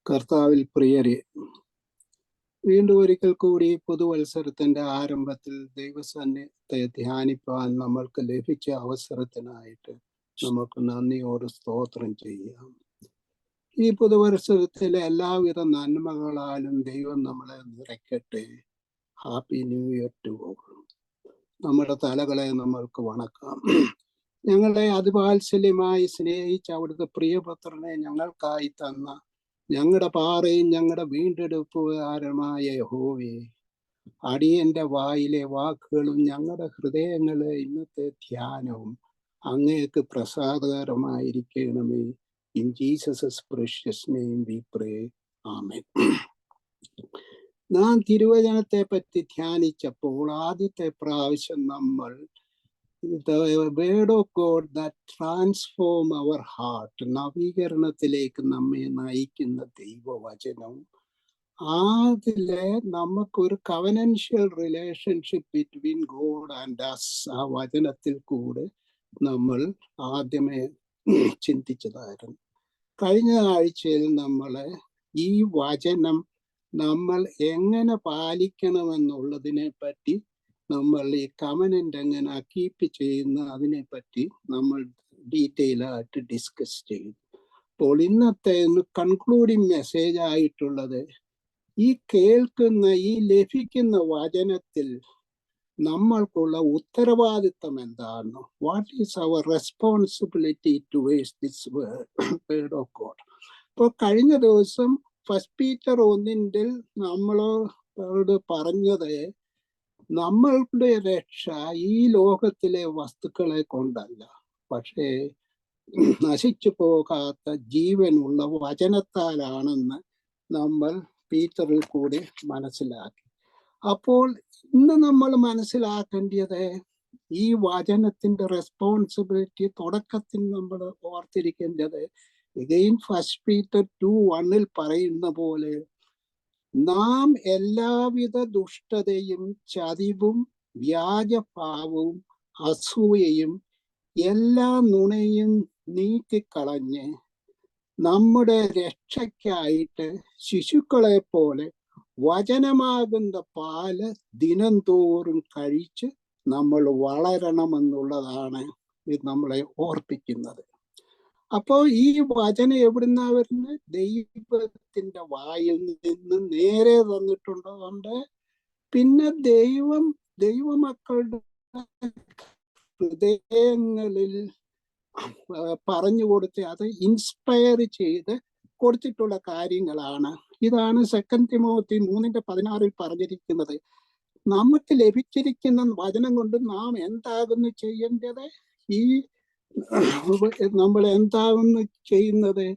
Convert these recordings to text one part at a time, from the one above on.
കർത്താവിൽ പ്രിയരെ, വീണ്ടും ഒരിക്കൽ കൂടി പുതുവത്സരത്തിന്റെ ആരംഭത്തിൽ ദൈവസന്നിധത്തെ ധ്യാനിപ്പാൻ നമ്മൾക്ക് ലഭിച്ച അവസരത്തിനായിട്ട് നമുക്ക് നന്ദിയോട് സ്തോത്രം ചെയ്യാം. ഈ പുതുവത്സരത്തിലെ എല്ലാവിധ നന്മകളാലും ദൈവം നമ്മളെ നിറയ്ക്കട്ടെ. Happy new year to all. നമ്മുടെ തലകളെ നമ്മൾക്ക് വണക്കാം. ഞങ്ങളെ അതിവാത്സല്യമായി സ്നേഹിച്ച അവിടുത്തെ പ്രിയപുത്രനെ ഞങ്ങൾക്കായി തന്ന ഞങ്ങളുടെ പാറയും ഞങ്ങളുടെ വീണ്ടെടുപ്പുകാരമായ യഹോവേ, അടിയന്റെ വായിലെ വാക്കുകളും ഞങ്ങളുടെ ഹൃദയങ്ങളെ ഇന്നത്തെ ധ്യാനവും അങ്ങേക്ക് പ്രസാദകരമായിരിക്കണമേ. In Jesus precious name we pray. Amen. നാം തിരുവചനത്തെ പറ്റി ധ്യാനിച്ചപ്പോൾ ആദ്യത്തെ പ്രാവശ്യം നമ്മൾ the word of God that transform our heart, നവീകരണത്തിലേക്ക് നമ്മെ നയിക്കുന്ന ദൈവവചനം, അതിലെ നമുക്കൊരു covenantal relationship between God and us, ആ വചനത്തിൽ കൂടെ നമ്മൾ ആദ്യമേ ചിന്തിച്ചതായിരുന്നു. കഴിഞ്ഞ ആഴ്ചയിൽ നമ്മൾ ഈ വചനം നമ്മൾ എങ്ങനെ പാലിക്കണമെന്നുള്ളതിനെ പറ്റി, നമ്മൾ ഈ കവനന്റ് എങ്ങനെ കീപ്പ് ചെയ്യുന്ന അതിനെ പറ്റി നമ്മൾ ഡീറ്റെയിൽ ആയിട്ട് ഡിസ്കസ് ചെയ്തു. അപ്പോൾ ഇന്നത്തെ കൺക്ലൂഡിങ് മെസ്സേജ് ആയിട്ടുള്ളത്, ഈ കേൾക്കുന്ന ഈ ലഭിക്കുന്ന വചനത്തിൽ നമ്മൾക്കുള്ള ഉത്തരവാദിത്തം എന്താണ്? What is our responsibility towards this word of God? അപ്പോൾ കഴിഞ്ഞ ദിവസം ഫസ്റ്റ് പീറ്റർ 1 നമ്മളോട് പറഞ്ഞത്, നമ്മളുടെ രക്ഷ ഈ ലോകത്തിലെ വസ്തുക്കളെ കൊണ്ടല്ല, പക്ഷേ നശിച്ചു പോകാത്ത ജീവനുള്ള വചനത്താലാണെന്ന് നമ്മൾ പീറ്ററിൽ കൂടി മനസ്സിലാക്കി. അപ്പോൾ ഇന്ന് നമ്മൾ മനസ്സിലാക്കേണ്ടത്, ഈ വചനത്തിന്റെ റെസ്പോൺസിബിലിറ്റി തുടക്കത്തിൽ നമ്മൾ ഓർത്തിരിക്കേണ്ടത്, എഗെയിൻ ഫസ്റ്റ് പീറ്റർ 2:1 പറയുന്ന പോലെ, നാം എല്ലാവിധ ദുഷ്ടതയും ചതിവും വ്യാജഭാവവും അസൂയയും എല്ലാ നുണയും നീക്കിക്കളഞ്ഞ് നമ്മുടെ രക്ഷയ്ക്കായിട്ട് ശിശുക്കളെ പോലെ വചനമാകുന്ന പാല് ദിനം തോറും കഴിച്ച് നമ്മൾ വളരണമെന്നുള്ളതാണ് ഇത് നമ്മളെ ഓർപ്പിക്കുന്നത്. അപ്പോൾ ഈ വചനം എവിടുന്നാ വരുന്നത്? ദൈവത്തിന്റെ വായിൽ നിന്ന് നേരെ തന്നിട്ടുള്ളതുകൊണ്ട്, പിന്നെ ദൈവമക്കളുടെ ഹൃദയങ്ങളിൽ പറഞ്ഞു കൊടുത്ത് അത് ഇൻസ്പയർ ചെയ്ത് കൊടുത്തിട്ടുള്ള കാര്യങ്ങളാണ്. ഇതാണ് 2 തിമോത്തി 3:16 പറഞ്ഞിരിക്കുന്നത്. നമുക്ക് ലഭിച്ചിരിക്കുന്ന വചനം കൊണ്ട് നാം എന്താകുന്നു ചെയ്യേണ്ടത്? നമ്മൾ എന്താകുന്നു ചെയ്യുന്നത്?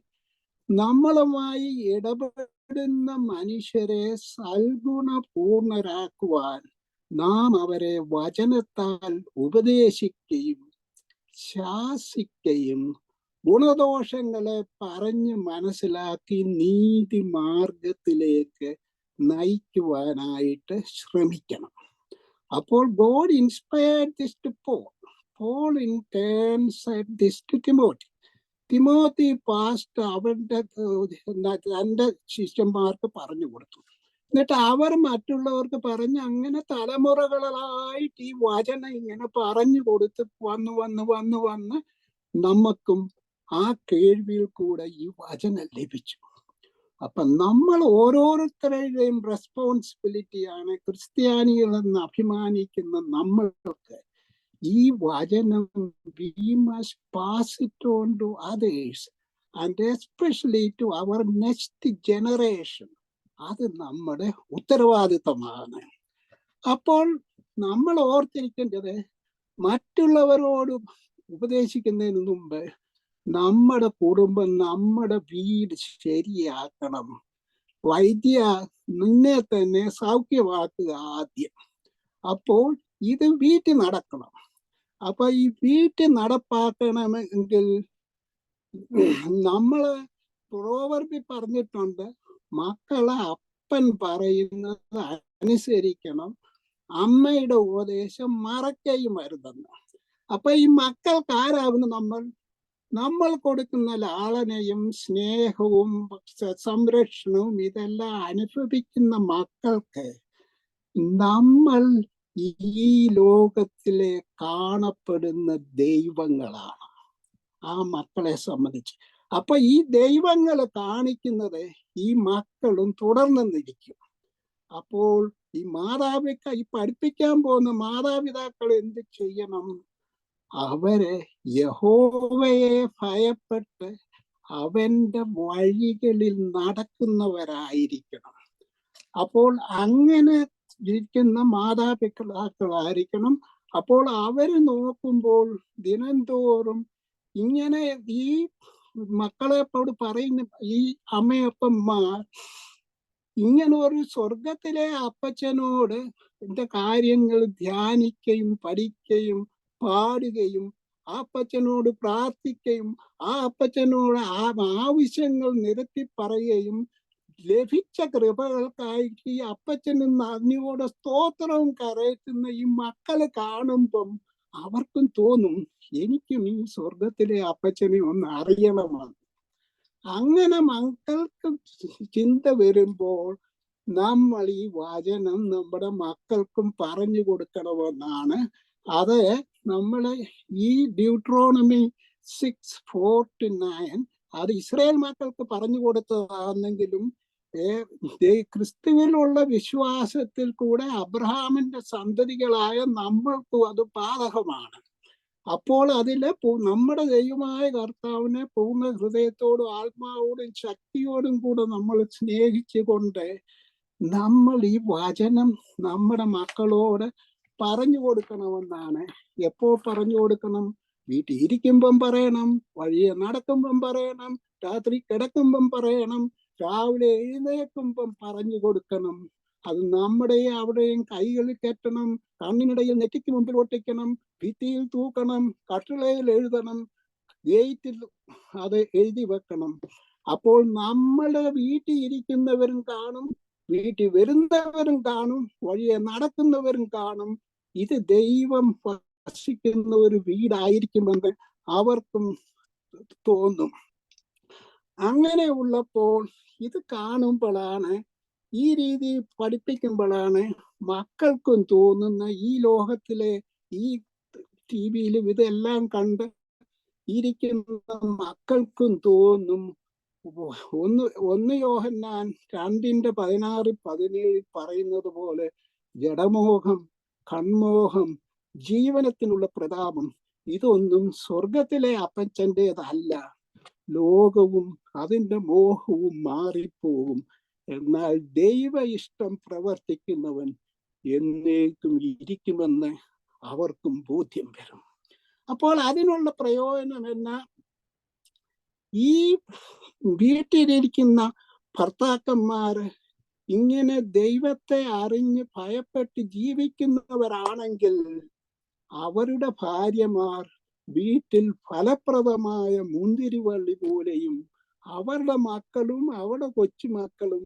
നമ്മളുമായി ഇടപെടുന്ന മനുഷ്യരെ സൽഗുണപൂർണരാക്കുവാൻ നാം അവരെ വചനത്താൽ ഉപദേശിക്കുകയും ശാസിക്കുകയും ഗുണദോഷങ്ങളെ പറഞ്ഞ് മനസ്സിലാക്കി നീതി മാർഗത്തിലേക്ക് നയിക്കുവാനായിട്ട് ശ്രമിക്കണം. അപ്പോൾ God inspired this to Paul in turn said this to Timothy. Timothy past അവരുടെ ശിഷ്യന്മാർക്ക് പറഞ്ഞു കൊടുത്തു. എന്നിട്ട് അവർ മറ്റുള്ളവർക്ക് പറഞ്ഞ്, അങ്ങനെ തലമുറകളായിട്ട് ഈ വചനം ഇങ്ങനെ പറഞ്ഞു കൊടുത്ത് വന്ന് നമുക്കും ആ കേൾവിയിൽ കൂടെ ഈ വചനം ലഭിച്ചു. അപ്പൊ നമ്മൾ ഓരോരുത്തരുടെയും റെസ്പോൺസിബിലിറ്റിയാണ്, ക്രിസ്ത്യാനികളെന്ന് അഭിമാനിക്കുന്ന നമ്മൾക്ക് ഈ വചനം we must pass it on to others and especially to our next generation. അത് നമ്മുടെ ഉത്തരവാദിത്തമാണ്. അപ്പോൾ നമ്മൾ ഓർത്തിരിക്കേണ്ടത്, മറ്റുള്ളവരോട് ഉപദേശിക്കുന്നതിന് മുമ്പ് നമ്മുടെ കുടുംബം, നമ്മുടെ വീട് ശരിയാക്കണം. വൈദ്യ, നിന്നെ തന്നെ സൗഖ്യമാക്കുക ആദ്യം. അപ്പോൾ ഇത് വീട്ടിൽ നടക്കണം. അപ്പൊ ഈ വീട്ടിൽ നടപ്പാക്കണമെങ്കിൽ നമ്മള് പ്രോവർബിൽ പറഞ്ഞിട്ടുണ്ട്, മക്കളെ അപ്പൻ പറയുന്നത് അനുസരിക്കണം, അമ്മയുടെ ഉപദേശം മറക്കുകയും വരുതെന്ന്. അപ്പൊ ഈ മക്കൾക്ക് ആരാവുന്നു? നമ്മൾ നമ്മൾ കൊടുക്കുന്ന ലാളനയും സ്നേഹവും സംരക്ഷണവും ഇതെല്ലാം അനുഭവിക്കുന്ന മക്കൾക്ക് നമ്മൾ ഈ ലോകത്തിലെ കാണപ്പെടുന്ന ദൈവങ്ങളാണ് ആ മക്കളെ സംബന്ധിച്ച്. അപ്പൊ ഈ ദൈവങ്ങൾ കാണിക്കുന്നത് ഈ മക്കളും തുടർന്നിരിക്കും. അപ്പോൾ ഈ പഠിപ്പിക്കാൻ പോകുന്ന മാതാപിതാക്കൾ എന്ത് ചെയ്യണം? അവര് യഹോവയെ ഭയപ്പെട്ട് അവന്റെ വഴികളിൽ നടക്കുന്നവരായിരിക്കണം. അപ്പോൾ അങ്ങനെ ഇരിക്കുന്ന മാതാപിതാക്കളായിരിക്കണം. അപ്പോൾ അവര് നോക്കുമ്പോൾ ദിനംതോറും ഇങ്ങനെ ഈ മക്കളെപ്പോട് പറയുന്ന ഈ അമ്മയപ്പന്മാർ ഇങ്ങനെ ഒരു സ്വർഗത്തിലെ അപ്പച്ചനോട് എന്റെ കാര്യങ്ങൾ ധ്യാനിക്കുകയും പഠിക്കുകയും പാടുകയും ആ അപ്പച്ചനോട് പ്രാർത്ഥിക്കുകയും ആ അപ്പച്ചനോട് ആവശ്യങ്ങൾ നിരത്തി പറയുകയും ലഭിച്ച കൃപകൾക്കായിട്ട് ഈ അപ്പച്ചനും നന്ദിയോടെ സ്തോത്രവും കരയറ്റുന്ന ഈ മക്കള് കാണുമ്പം അവർക്കും തോന്നും, എനിക്കും ഈ സ്വർഗത്തിലെ അപ്പച്ചനെ ഒന്ന് അറിയണമെന്ന്. അങ്ങനെ മക്കൾക്ക് ചിന്ത വരുമ്പോൾ നമ്മൾ ഈ വചനം നമ്മുടെ മക്കൾക്കും പറഞ്ഞു കൊടുക്കണമെന്നാണ്. അത് നമ്മള് ഈ ഡ്യൂട്രോണമി 6:4-9 അത് ഇസ്രായേൽ മക്കൾക്ക് പറഞ്ഞു കൊടുത്തതാണെങ്കിലും ക്രിസ്തുവിലുള്ള വിശ്വാസത്തിൽ കൂടെ അബ്രഹാമിന്റെ സന്തതികളായ നമ്മൾക്കും അത് ബാധകമാണ്. അപ്പോൾ അതില് നമ്മുടെ ദൈവമായ കർത്താവിനെ പൂർണ്ണ ഹൃദയത്തോടും ആത്മാവോടും ശക്തിയോടും കൂടെ നമ്മൾ സ്നേഹിച്ചുകൊണ്ട് നമ്മൾ ഈ വചനം നമ്മുടെ മക്കളോട് പറഞ്ഞു കൊടുക്കണമെന്നാണ്. എപ്പോ പറഞ്ഞു കൊടുക്കണം? വീട്ടിൽ ഇരിക്കുമ്പം പറയണം, വഴിയെ നടക്കുമ്പം പറയണം, രാത്രി കിടക്കുമ്പം പറയണം, രാവിലെ എഴുന്നേൽക്കുമ്പം പറഞ്ഞു കൊടുക്കണം. അത് നമ്മുടെയും അവിടെയും കൈകളിൽ കെട്ടണം, കണ്ണിനിടയിൽ നെറ്റിക്ക് മുമ്പിൽ ഒട്ടിക്കണം, ഭിത്തിയിൽ തൂക്കണം, കട്ടിളയിൽ എഴുതണം, ഗേറ്റിൽ അത് എഴുതി വെക്കണം. അപ്പോൾ നമ്മുടെ വീട്ടിൽ ഇരിക്കുന്നവരും കാണും, വീട്ടിൽ വരുന്നവരും കാണും, വഴിയെ നടക്കുന്നവരും കാണും. ഇത് ദൈവം വസിക്കുന്ന ഒരു വീടായിരിക്കുമെന്ന് അവർക്കും തോന്നും. അങ്ങനെ ഉള്ളപ്പോൾ ഇത് കാണുമ്പോഴാണ്, ഈ രീതി പഠിപ്പിക്കുമ്പോഴാണ് മക്കൾക്കും തോന്നുന്ന, ഈ ലോകത്തിലെ ഈ ടിവിയിലും ഇതെല്ലാം കണ്ട് ഇരിക്കുന്ന മക്കൾക്കും തോന്നും. 1 യോഹന്നാൻ 2:16-17 പറയുന്നത് പോലെ ജഡമോഹം, കൺമോഹം, ജീവനത്തിനുള്ള പ്രതാപം ഇതൊന്നും സ്വർഗത്തിലെ അപ്പച്ചൻ്റെതല്ല. ലോകവും അതിൻ്റെ മോഹവും മാറിപ്പോകും. എന്നാൽ ദൈവ ഇഷ്ടം പ്രവർത്തിക്കുന്നവൻ എന്നേക്കും ഇരിക്കുമെന്ന് അവർക്കും ബോധ്യം വരും. അപ്പോൾ അതിനുള്ള പ്രയോജനം എന്നാ? ഈ വീട്ടിലിരിക്കുന്ന ഭർത്താക്കന്മാര് ഇങ്ങനെ ദൈവത്തെ അറിഞ്ഞ് ഭയപ്പെട്ട് ജീവിക്കുന്നവരാണെങ്കിൽ അവരുടെ ഭാര്യമാർ വീട്ടിൽ ഫലപ്രദമായ മുന്തിരിവള്ളി പോലെയും അവരുടെ മക്കളും അവരുടെ കൊച്ചുമക്കളും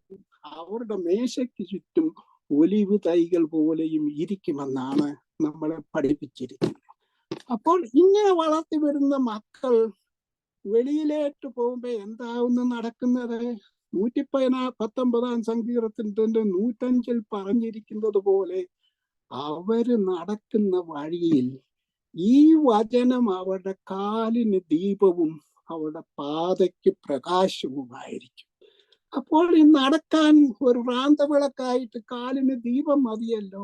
അവരുടെ മേശയ്ക്ക് ചുറ്റും ഒലിവ് തൈകൾ പോലെയും ഇരിക്കുമെന്നാണ് നമ്മളെ പഠിപ്പിച്ചിരിക്കുന്നത്. അപ്പോൾ ഇങ്ങനെ വളർത്തി വരുന്ന മക്കൾ വെളിയിലേക്ക് പോകുമ്പോ എന്താവുന്ന നടക്കുന്നത്? 119 സങ്കീർത്തനത്തിന്റെ 105 പറഞ്ഞിരിക്കുന്നത് പോലെ അവര് നടക്കുന്ന വഴിയിൽ ഈ വചനം അവരുടെ കാലിന് ദീപവും അവരുടെ പാതയ്ക്ക് പ്രകാശവുമായിരിക്കും. അപ്പോൾ ഈ നടക്കാൻ ഒരു ഭ്രാന്തവിളക്കായിട്ട് കാലിന് ദീപം മതിയല്ലോ,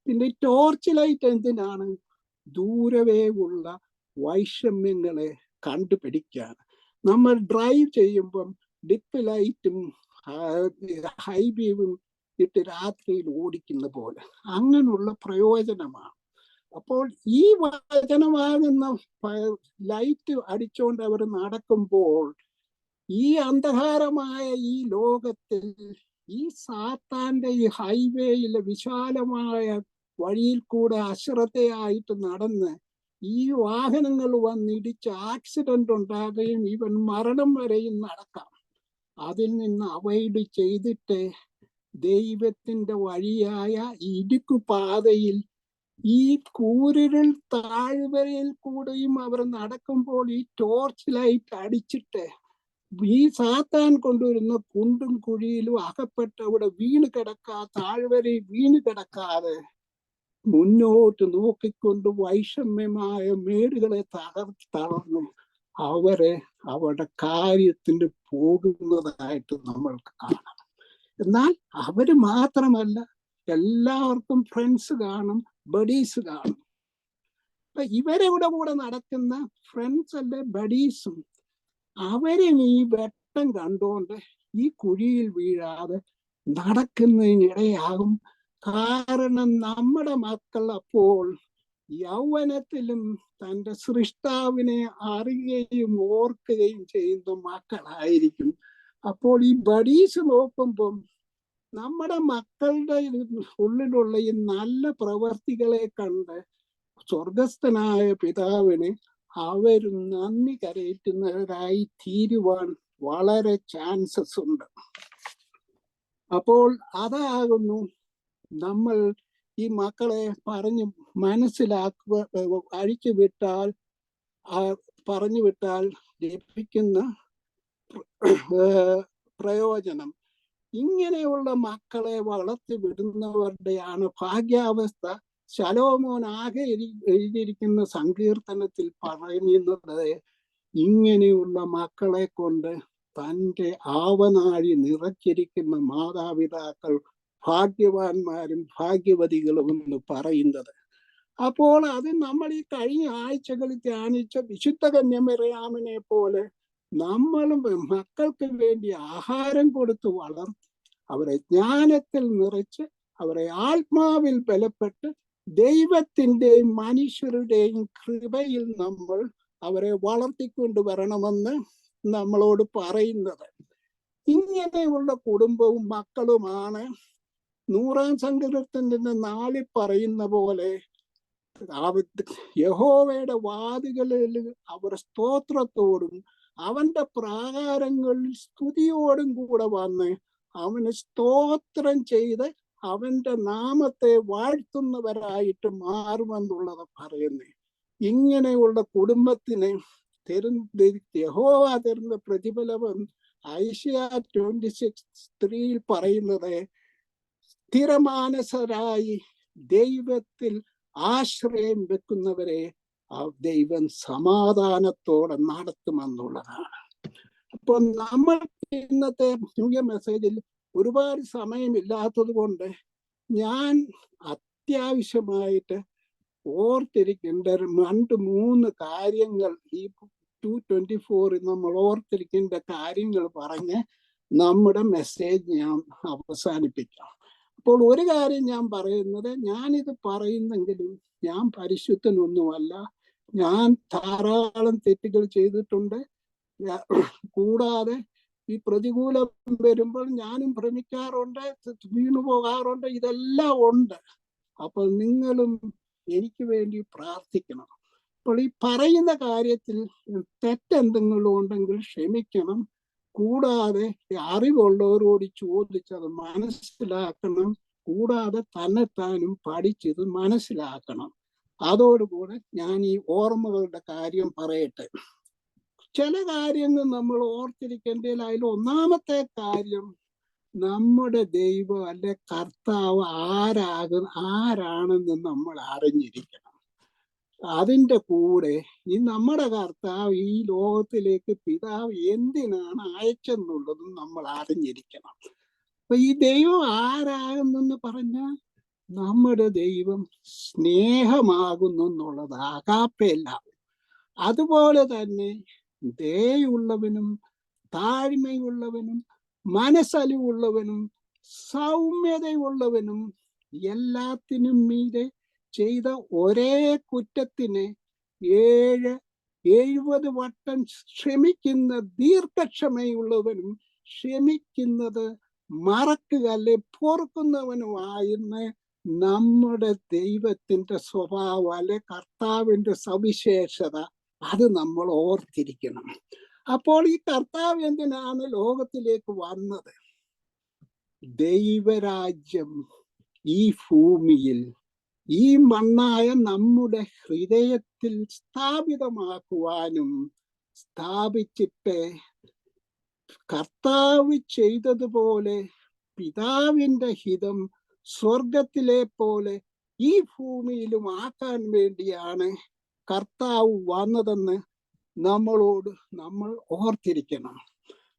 പിന്നെ ടോർച്ച് ലൈറ്റ് എന്തിനാണ്? ദൂരവേ ഉള്ള വൈഷമ്യങ്ങളെ കണ്ടുപിടിക്കാൻ. നമ്മൾ ഡ്രൈവ് ചെയ്യുമ്പം ഡിപ്പ് ലൈറ്റും ഹൈ ബീമും ഇട്ട് രാത്രിയിൽ ഓടിക്കുന്ന പോലെ അങ്ങനെയുള്ള പ്രയോജനമാണ്. അപ്പോൾ ഈ വചനമാകുന്ന ലൈറ്റ് അടിച്ചുകൊണ്ട് അവർ നടക്കുമ്പോൾ ഈ അന്ധകാരമായ ഈ ലോകത്തിൽ ഈ സാത്താന്റെ ഈ ഹൈവേയിലെ വിശാലമായ വഴിയിൽ കൂടെ അശ്രദ്ധയായിട്ട് നടന്ന് ഈ വാഹനങ്ങൾ വന്നിടിച്ച് ആക്സിഡന്റ് ഉണ്ടാകുകയും ഇവൻ മരണം വരെയും നടക്കാം. അതിൽ നിന്ന് അവോയ്ഡ് ചെയ്തിട്ട് ദൈവത്തിന്റെ വഴിയായ ഇടുക്കു പാതയിൽ ഈ കൂരിരുൾ താഴ്വരയിൽ കൂടെയും അവർ നടക്കുമ്പോൾ ഈ ടോർച്ച് ലൈറ്റ് അടിച്ചിട്ട് ഈ സാത്താൻ കൊണ്ടുവരുന്ന കുണ്ടും കുഴിയിലും അകപ്പെട്ട് അവിടെ വീണ് താഴ്വരയിൽ വീണ് കിടക്കാതെ മുന്നോട്ട് നോക്കിക്കൊണ്ട് വൈഷമ്യമായ മേടുകളെ തളർന്ന് അവരെ അവരുടെ കാര്യത്തിന് പോകുന്നതായിട്ട് നമ്മൾക്ക് കാണാം. എന്നാൽ അവര് മാത്രമല്ല, എല്ലാവർക്കും ഫ്രണ്ട്സ് കാണും, ബഡീസ് കാണും. അപ്പൊ ഇവരുടെ കൂടെ നടക്കുന്ന ഫ്രണ്ട്സ് അല്ലെ ബഡീസും അവരും ഈ വെട്ടം കണ്ടുകൊണ്ട് ഈ കുഴിയിൽ വീഴാതെ നടക്കുന്നതിനിടയാകും. കാരണം നമ്മുടെ മക്കൾ അപ്പോൾ യൗവനത്തിലും തൻ്റെ സൃഷ്ടാവിനെ അറിയുകയും ഓർക്കുകയും ചെയ്യുന്ന മക്കളായിരിക്കും. അപ്പോൾ ഈ ബഡീസ് നോക്കുമ്പം നമ്മുടെ മക്കളുടെ ഉള്ളിലുള്ള ഈ നല്ല പ്രവർത്തികളെ കണ്ട് സ്വർഗസ്ഥനായ പിതാവിന് അവർ നന്ദി കരയറ്റുന്നവരായി തീരുവാൻ വളരെ ചാൻസസ് ഉണ്ട്. അപ്പോൾ അതാകുന്നു നമ്മൾ ഈ മക്കളെ പറഞ്ഞ് പറഞ്ഞു വിട്ടാൽ ലഭിക്കുന്ന പ്രയോജനം. ഇങ്ങനെയുള്ള മക്കളെ വളർത്തി വിടുന്നവരുടെയാണ് ഭാഗ്യാവസ്ഥ. ശലോമോൻ ആകെ എഴുതിയിരിക്കുന്ന സങ്കീർത്തനത്തിൽ പറയുന്നത് ഇങ്ങനെയുള്ള മക്കളെ കൊണ്ട് തൻ്റെ ആവനാഴി നിറച്ചിരിക്കുന്ന മാതാപിതാക്കൾ ഭാഗ്യവാന്മാരും ഭാഗ്യവതികളും എന്ന് പറയുന്നത്. അപ്പോൾ അത് നമ്മൾ ഈ കഴിഞ്ഞ ആഴ്ചകളിൽ ധ്യാനിച്ച വിശുദ്ധ കന്യമറിയാമിനെ പോലെ നമ്മളും മക്കൾക്ക് വേണ്ടി ആഹാരം കൊടുത്ത് വളർത്തി അവരെ ജ്ഞാനത്തിൽ നിറച്ച് അവരെ ആത്മാവിൽ ബലപ്പെട്ട് ദൈവത്തിൻ്റെയും മനുഷ്യരുടെയും കൃപയിൽ നമ്മൾ അവരെ വളർത്തിക്കൊണ്ടുവരണമെന്ന് നമ്മളോട് പറയുന്നത്. ഇങ്ങനെയുള്ള കുടുംബവും മക്കളുമാണ് 100-ാം സങ്കീർത്തനത്തിന്റെ 4 പറയുന്ന പോലെ യഹോവയുടെ വാതിലുകളിൽ അവർ സ്തോത്രത്തോടും അവന്റെ പ്രാകാരങ്ങളിൽ സ്തുതിയോടും കൂടെ വന്ന് അവന് സ്തോത്രം ചെയ്ത് അവന്റെ നാമത്തെ വാഴ്ത്തുന്നവരായിട്ട് മാറുമെന്നുള്ളത് പറയുന്നേ. ഇങ്ങനെയുള്ള കുടുംബത്തിന് യഹോവ തരുന്ന പ്രതിഫലം ഐശയ്യാ 26:3 പറയുന്നത് സ്ഥിരമാനസരായി ദൈവത്തിൽ ആശ്രയം വെക്കുന്നവരെ ദൈവം സമാധാനത്തോടെ നടത്തുമെന്നുള്ളതാണ്. അപ്പൊ നമ്മൾ ഇന്നത്തെ ന്യൂ മെസ്സേജിൽ ഒരുപാട് സമയമില്ലാത്തത് കൊണ്ട് ഞാൻ അത്യാവശ്യമായിട്ട് ഓർത്തിരിക്കേണ്ട 2-3 കാര്യങ്ങൾ ഈ 2:24 നമ്മൾ ഓർത്തിരിക്കേണ്ട കാര്യങ്ങൾ പറഞ്ഞ് നമ്മുടെ മെസ്സേജ് ഞാൻ അവസാനിപ്പിക്കാം. അപ്പോൾ ഒരു കാര്യം ഞാൻ പറയുന്നത്, ഞാനിത് പറയുന്നെങ്കിലും ഞാൻ പരിശുദ്ധനൊന്നുമല്ല. ഞാൻ ധാരാളം തെറ്റുകൾ ചെയ്തിട്ടുണ്ട്. കൂടാതെ ഈ പ്രതികൂലം വരുമ്പോൾ ഞാനും ഭ്രമിക്കാറുണ്ട്, വീണു പോകാറുണ്ട്. ഇതെല്ലാം ഉണ്ട്. അപ്പോൾ നിങ്ങളും എനിക്ക് വേണ്ടി പ്രാർത്ഥിക്കണം. അപ്പോൾ ഈ പറയുന്ന കാര്യത്തിൽ തെറ്റെന്തെങ്കിലും ഉണ്ടെങ്കിൽ ക്ഷമിക്കണം. കൂടാതെ അറിവുള്ളവരോട് ചോദിച്ചത് മനസ്സിലാക്കണം. കൂടാതെ തന്നെത്താനും പഠിച്ചത് മനസ്സിലാക്കണം. അതോടുകൂടെ ഞാൻ ഈ ഓർമ്മകളുടെ കാര്യം പറയട്ടെ. ചില കാര്യങ്ങൾ നമ്മൾ ഓർത്തിരിക്കേണ്ടതിൽ അതിൽ ഒന്നാമത്തെ കാര്യം, നമ്മുടെ ദൈവം അല്ലെ കർത്താവ് ആരാണെന്ന് നമ്മൾ അറിഞ്ഞിരിക്കണം. അതിൻ്റെ കൂടെ ഈ നമ്മുടെ കർത്താവ് ഈ ലോകത്തിലേക്ക് പിതാവ് എന്തിനാണ് അയച്ചെന്നുള്ളതും നമ്മൾ അറിഞ്ഞിരിക്കണം. അപ്പൊ ഈ ദൈവം ആരാകുന്നെന്ന് പറഞ്ഞാൽ നമ്മുടെ ദൈവം സ്നേഹമാകുന്നു എന്നുള്ളത് ആകാപ്പയല്ല. അതുപോലെ തന്നെ ദയയുള്ളവനും താഴ്മയുള്ളവനും മനസ്സലിവുള്ളവനും സൗമ്യതയുള്ളവനും എല്ലാത്തിനും മീതെ ചെയ്ത ഒരേ കുറ്റത്തിന് 70 വട്ടം ക്ഷമിക്കുന്ന ദീർഘക്ഷമയുള്ളവനും ക്ഷമിക്കുന്നത് മറക്കുക അല്ലെ പൊറുക്കുന്നവനുമായിരുന്ന് നമ്മുടെ ദൈവത്തിന്റെ സ്വഭാവം അല്ലെ കർത്താവിന്റെ സവിശേഷത അത് നമ്മൾ ഓർത്തിരിക്കണം. അപ്പോൾ ഈ കർത്താവ് എന്തിനാണ് ലോകത്തിലേക്ക് വന്നത്? ദൈവരാജ്യം ഈ ഭൂമിയിൽ ഈ മണ്ണായ നമ്മുടെ ഹൃദയത്തിൽ സ്ഥാപിതമാക്കുവാനും, സ്ഥാപിച്ചിട്ട് കർത്താവ് ചെയ്തതുപോലെ പിതാവിന്റെ ഹിതം സ്വർഗത്തിലെ പോലെ ഈ ഭൂമിയിലും ആക്കാൻ വേണ്ടിയാണ് കർത്താവ് വന്നതെന്ന് നമ്മൾ ഓർത്തിരിക്കണം.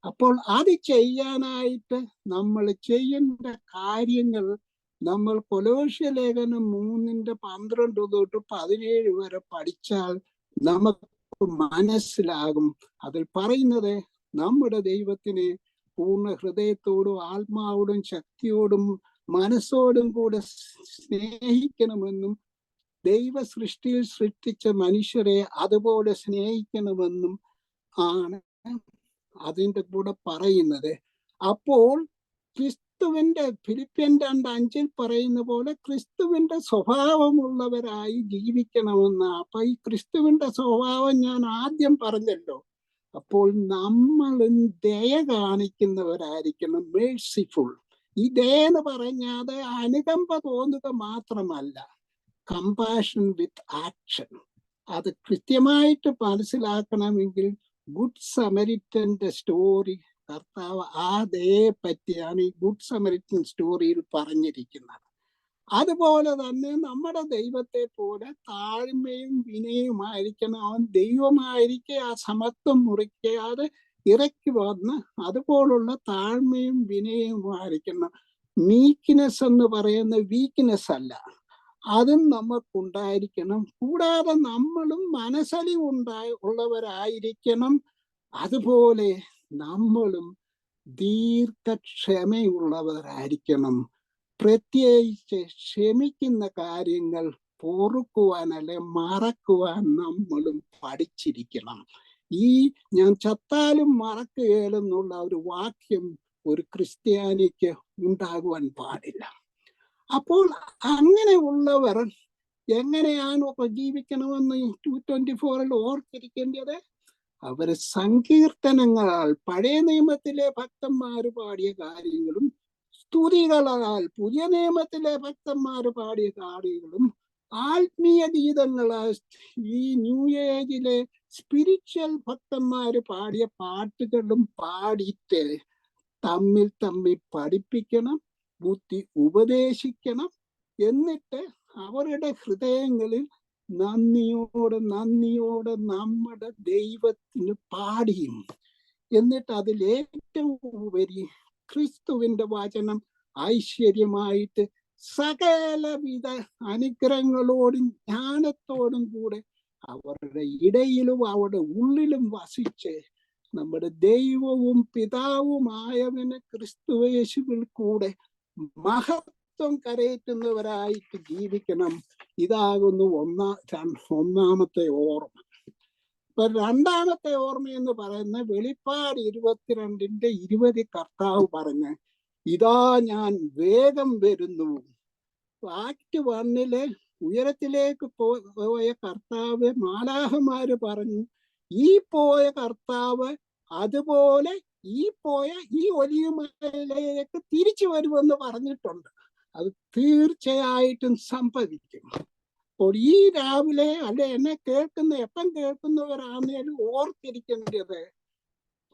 അപ്പോൾ അത് ചെയ്യാനായിട്ട് നമ്മൾ ചെയ്യേണ്ട കാര്യങ്ങൾ നമ്മൾ കൊലോസ്യ ലേഖനം 3:12 തൊട്ട് 17 വരെ പഠിച്ചാൽ നമുക്ക് മനസ്സിലാകും. അതിൽ പറയുന്നത് നമ്മുടെ ദൈവത്തിനെ പൂർണ്ണ ഹൃദയത്തോടും ആത്മാവോടും ശക്തിയോടും മനസ്സോടും കൂടെ സ്നേഹിക്കണമെന്നും ദൈവ സൃഷ്ടിയിൽ സൃഷ്ടിച്ച മനുഷ്യരെ അതുപോലെ സ്നേഹിക്കണമെന്നും ആണ് അതിൻ്റെ കൂടെ പറയുന്നത്. അപ്പോൾ ക്രിസ്തുവിന്റെ ഫിലിപ്പിയൻ 2:5 പറയുന്ന പോലെ ക്രിസ്തുവിന്റെ സ്വഭാവമുള്ളവരായി ജീവിക്കണമെന്ന. അപ്പൊ ഈ ക്രിസ്തുവിന്റെ സ്വഭാവം ഞാൻ ആദ്യം പറഞ്ഞല്ലോ. അപ്പോൾ നമ്മളും ദയ കാണിക്കുന്നവരായിരിക്കണം, മേഴ്സിഫുൾ. ഈ ദയ എന്ന് പറഞ്ഞാൽ അനുകമ്പ തോന്നുക മാത്രമല്ല, കമ്പാഷൻ വിത്ത് ആക്ഷൻ. അത് കൃത്യമായിട്ട് മനസ്സിലാക്കണമെങ്കിൽ ഗുഡ് സമരിറ്റന്റെ സ്റ്റോറി, കർത്താവ് ആ ദയയെ പറ്റിയാണ് ഈ ഗുഡ് സമരിറ്റൻ സ്റ്റോറിയിൽ പറഞ്ഞിരിക്കുന്നത്. അതുപോലെ തന്നെ നമ്മുടെ ദൈവത്തെ പോലെ താഴ്മയും വിനയവുമായിരിക്കണം. അവൻ ദൈവമായിരിക്കെ ആ സമത്വം മുറിക്കാതെ ഇറക്കി വന്ന് അതുപോലുള്ള താഴ്മയും വിനയവുമായിരിക്കണം. മീക്ക്നെസ് എന്ന് പറയുന്ന വീക്ക്നെസ് അല്ല, അതും നമുക്കുണ്ടായിരിക്കണം. കൂടാതെ നമ്മളും മനസ്സലിവ് ഉള്ളവരായിരിക്കണം. അതുപോലെ നമ്മളും ദീർഘക്ഷമയുള്ളവരായിരിക്കണം. പ്രത്യേകിച്ച് ക്ഷമിക്കുന്ന കാര്യങ്ങൾ പൊറുക്കുവാൻ അല്ലെ മറക്കുവാൻ നമ്മളും പഠിച്ചിരിക്കണം. ഈ ഞാൻ ചത്താലും മറക്കുകയില്ലെന്നുള്ള ഒരു വാക്യം ഒരു ക്രിസ്ത്യാനിക്ക് ഉണ്ടാകുവാൻ പാടില്ല. അപ്പോൾ അങ്ങനെയുള്ളവർ എങ്ങനെയാണ് ജീവിക്കണമെന്ന് 2:24 ഓർത്തിരിക്കേണ്ടത്. അവര് സങ്കീർത്തനങ്ങളാൽ, പഴയ നിയമത്തിലെ ഭക്തന്മാര് പാടിയ കാര്യങ്ങളും സ്തുതികളാൽ പുതിയ നിയമത്തിലെ ഭക്തന്മാര് പാടിയ കാര്യങ്ങളും ആത്മീയ ഗീതങ്ങളാൽ ഈ ന്യൂ ഏജിലെ സ്പിരിച്വൽ ഭക്തന്മാര് പാടിയ പാട്ടുകളും പാടിയിട്ട് തമ്മിൽ പഠിപ്പിക്കണം, ബുദ്ധി ഉപദേശിക്കണം. എന്നിട്ട് അവരുടെ ഹൃദയങ്ങളിൽ നന്ദിയോടെ നമ്മുടെ ദൈവത്തിന് പാടിയും, എന്നിട്ട് അതിലേറ്റവും ഉപരി ക്രിസ്തുവിന്റെ വചനം ഐശ്വര്യമായിട്ട് സകലവിധ അനുഗ്രഹങ്ങളോടും ജ്ഞാനത്തോടും കൂടെ അവരുടെ ഇടയിലും അവരുടെ ഉള്ളിലും വസിച്ച് നമ്മുടെ ദൈവവും പിതാവുമായവന് ക്രിസ്തുയേശുവിൽ കൂടെ മഹത്വം കരയറ്റുന്നവരായിട്ട് ജീവിക്കണം. ഇതാകുന്നു ഒന്നാമത്തെ ഓർമ്മ. ഇപ്പൊ രണ്ടാമത്തെ ഓർമ്മ എന്ന് പറയുന്ന വെളിപ്പാട് 22:20 കർത്താവ് പറഞ്ഞ്, ഇതാ ഞാൻ വേഗം വരുന്നു. ആക്ട് 1 ഉയരത്തിലേക്ക് പോയ കർത്താവ് മാലാഖമാര് പറഞ്ഞു, ഈ പോയ കർത്താവ് അതുപോലെ ഈ ഒലിവുമലയിലേക്ക് തിരിച്ചു വരുമെന്ന് പറഞ്ഞിട്ടുണ്ട്. അത് തീർച്ചയായിട്ടും സംഭവിക്കും. അപ്പോൾ ഈ രാവിലെ അല്ലെ എന്നെ എപ്പം കേൾക്കുന്നവരാണേലും ഓർത്തിരിക്കേണ്ടത്,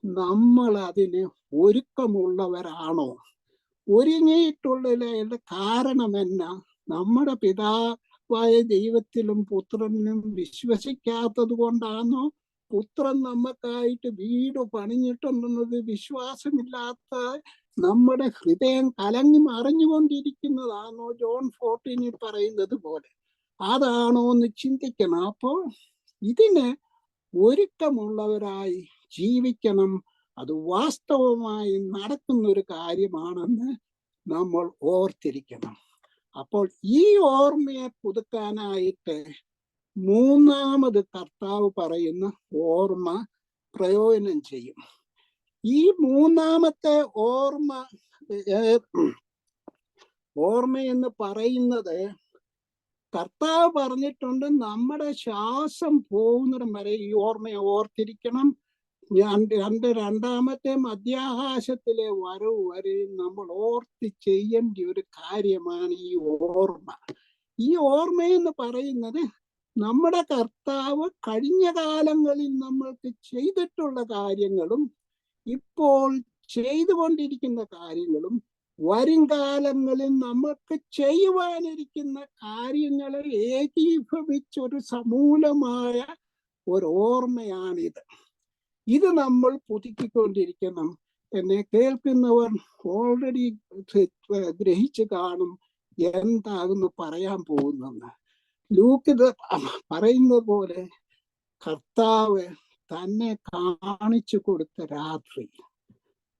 നമ്മൾ അതിന് ഒരുക്കമുള്ളവരാണോ? ഒരുങ്ങിയിട്ടുള്ള കാരണം എന്നാ? നമ്മുടെ പിതാവായ ദൈവത്തിലും പുത്രനിലും വിശ്വസിക്കാത്തത് കൊണ്ടാണോ? പുത്രൻ നമുക്കായിട്ട് വീട് പണിഞ്ഞിട്ടുണ്ടെന്നത് വിശ്വാസമില്ലാത്ത നമ്മുടെ ഹൃദയം കലങ്ങി മറിഞ്ഞുകൊണ്ടിരിക്കുന്നതാണോ? ജോൺ 14 പറയുന്നത് പോലെ അതാണോ എന്ന് ചിന്തിക്കണം. അപ്പോൾ ഇതിന് ഒരുക്കമുള്ളവരായി ജീവിക്കണം. അത് വാസ്തവമായി നടക്കുന്ന ഒരു കാര്യമാണെന്ന് നമ്മൾ ഓർത്തിരിക്കണം. അപ്പോൾ ഈ ഓർമ്മയെ പുതുക്കാനായിട്ട് മൂന്നാമത് കർത്താവ് പറയുന്ന ഓർമ്മ പ്രയോജനം ചെയ്യും. ഈ മൂന്നാമത്തെ ഓർമ്മയെന്ന് പറയുന്നത് കർത്താവ് പറഞ്ഞിട്ടുണ്ട്, നമ്മുടെ ശ്വാസം പോകുന്നിടം വരെ ഈ ഓർമ്മയെ ഓർത്തിരിക്കണം. രണ്ടാമത്തെ മധ്യാകാശത്തിലെ വരവ് വരെ നമ്മൾ ഓർത്ത് ചെയ്യേണ്ട ഒരു കാര്യമാണ് ഈ ഓർമ്മ. ഈ ഓർമ്മയെന്ന് പറയുന്നത് നമ്മുടെ കർത്താവ് കഴിഞ്ഞ കാലങ്ങളിൽ നമ്മൾക്ക് ചെയ്തിട്ടുള്ള കാര്യങ്ങളും ഇപ്പോൾ ചെയ്തുകൊണ്ടിരിക്കുന്ന കാര്യങ്ങളും വരും കാലങ്ങളിൽ നമുക്ക് ചെയ്യുവാനിരിക്കുന്ന കാര്യങ്ങളെ ഏകീഭവിച്ചൊരു സമൂലമായ ഒരു ഓർമ്മയാണിത്. ഇത് നമ്മൾ പുതുക്കിക്കൊണ്ടിരിക്കണം. എന്നെ കേൾക്കുന്നവർ ഓൾറെഡി ഗ്രഹിച്ചു കാണും എന്താകുന്നു പറയാൻ പോകുന്നെന്ന്. ലൂക്ക് ഇത് പറയുന്നത് പോലെ കർത്താവ് തന്നെ കാണിച്ചു കൊടുത്ത രാത്രി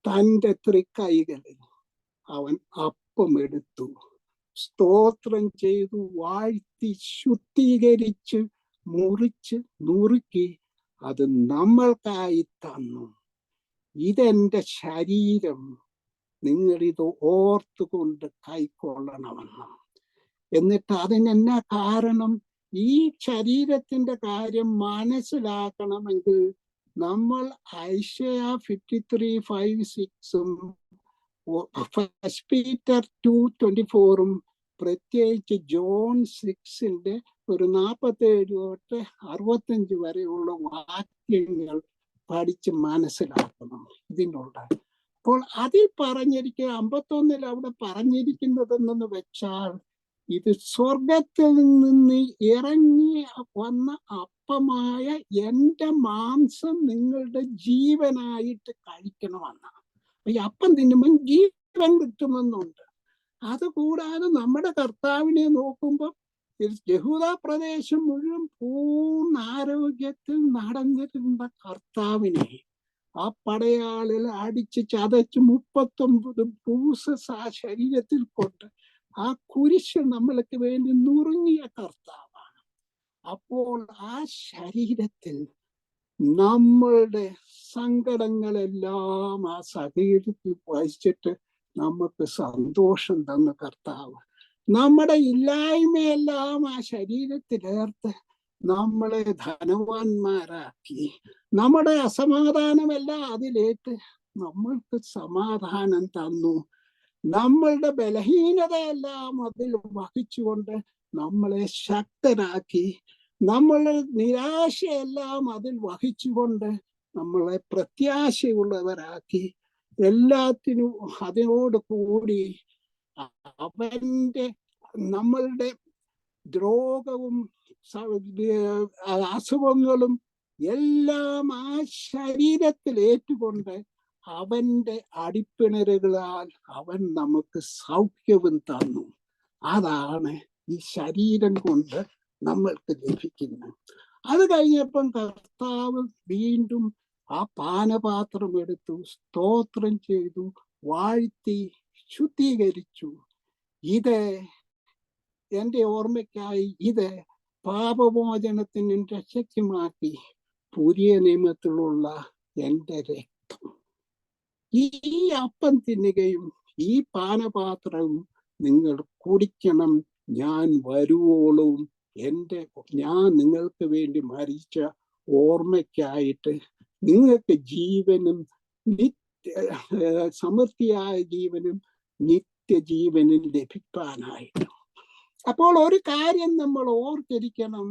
തൻ്റെ തൃക്കൈകളിൽ അവൻ അപ്പം എടുത്തു, സ്തോത്രം ചെയ്തു, വാഴ്ത്തി, ശുദ്ധീകരിച്ച്, മുറിച്ച്, നുറുക്കി അത് നമ്മൾക്കായി തന്നു. ഇതെന്റെ ശരീരം, നിങ്ങളിത് ഓർത്തുകൊണ്ട് കൈക്കൊള്ളണമെന്ന്. എന്നിട്ട് അതിനെന്നാ കാരണം? ഈ ശരീരത്തിന്റെ കാര്യം മനസ്സിലാക്കണമെങ്കിൽ നമ്മൾ ഐശയ്യാ 53:5-6 ഫസ്റ്റ് പീറ്റർ 2:24 പ്രത്യേകിച്ച് ജോൺ 6 ഒരു 47 തൊട്ട് 65 വരെയുള്ള വാക്യങ്ങൾ പഠിച്ച് മനസ്സിലാക്കണം ഇതിനുള്ള. അപ്പോൾ അതിൽ പറഞ്ഞിരിക്കുക 51 അവിടെ പറഞ്ഞിരിക്കുന്നതെന്ന് വെച്ചാൽ, ഇത് സ്വർഗത്തിൽ നിന്ന് ഇറങ്ങി വന്ന അപ്പമായ എൻ്റെ മാംസം നിങ്ങളുടെ ജീവനായിട്ട് കഴിക്കണമെന്നാണ്. ഈ അപ്പം തിന്നുമ്പോൾ ജീവൻ കിട്ടുമെന്നുണ്ട്. അതുകൂടാതെ നമ്മുടെ കർത്താവിനെ നോക്കുമ്പോൾ യഹൂദ പ്രദേശം മുഴുവൻ പൂർണ്ണ ആരോഗ്യത്തിൽ നടന്നിരുന്ന കർത്താവിനെ ആ പടയാളിൽ അടിച്ച് ചതച്ച് 39 ബ്രൂസസ് ആ ശരീരത്തിൽ കൊണ്ട് ആ കുരിശ് നമ്മൾക്ക് വേണ്ടി നുറുങ്ങിയ കർത്താവാണ്. അപ്പോൾ ആ ശരീരത്തിൽ നമ്മളുടെ സങ്കടങ്ങളെല്ലാം ആ ശരീരത്തിൽ വഹിച്ചിട്ട് നമുക്ക് സന്തോഷം തന്ന കർത്താവ് നമ്മുടെ ഇല്ലായ്മയെല്ലാം ആ ശരീരത്തിലേർത്ത് നമ്മളെ ധനവാന്മാരാക്കി, നമ്മുടെ അസമാധാനമെല്ലാം അതിലേറ്റ് നമ്മൾക്ക് സമാധാനം തന്നു. നമ്മളുടെ ബലഹീനതയെല്ലാം അതിൽ വഹിച്ചുകൊണ്ട് നമ്മളെ ശക്തരാക്കി, നമ്മളെ നിരാശയെല്ലാം അതിൽ വഹിച്ചുകൊണ്ട് നമ്മളെ പ്രത്യാശയുള്ളവരാക്കി, എല്ലാത്തിനും അതിനോട് കൂടി അവന്റെ നമ്മളുടെ രോഗവും അസുഖങ്ങളും എല്ലാം ആ ശരീരത്തിൽ ഏറ്റുകൊണ്ട് അവന്റെ അടിപ്പിണരുകളാൽ അവൻ നമുക്ക് സൗഖ്യവും തന്നു. അതാണ് ഈ ശരീരം കൊണ്ട് നമ്മൾക്ക് ലഭിക്കുന്നത്. അത് കഴിഞ്ഞപ്പം കർത്താവ് വീണ്ടും ആ പാനപാത്രം എടുത്തു, സ്തോത്രം ചെയ്തു, വാഴ്ത്തി, ശുദ്ധീകരിച്ചു. ഇത് എൻ്റെ ഓർമ്മയ്ക്കായി, ഇത് പാപമോചനത്തിനും രക്ഷയ്ക്കുമാക്കി പുതിയ നിയമത്തിലുള്ള എൻ്റെ രക്തം. ഈ അപ്പം തിന്നുകയും ഈ പാനപാത്രവും നിങ്ങൾ കുടിക്കണം, ഞാൻ വരുവോളും ഞാൻ നിങ്ങൾക്ക് വേണ്ടി മരിച്ച ഓർമ്മയ്ക്കായിട്ട് നിങ്ങൾക്ക് ജീവനും സമൃദ്ധിയായ ജീവനും നിത്യജീവനും ലഭിക്കാനായിട്ട്. അപ്പോൾ ഒരു കാര്യം നമ്മൾ ഓർത്തിരിക്കണം,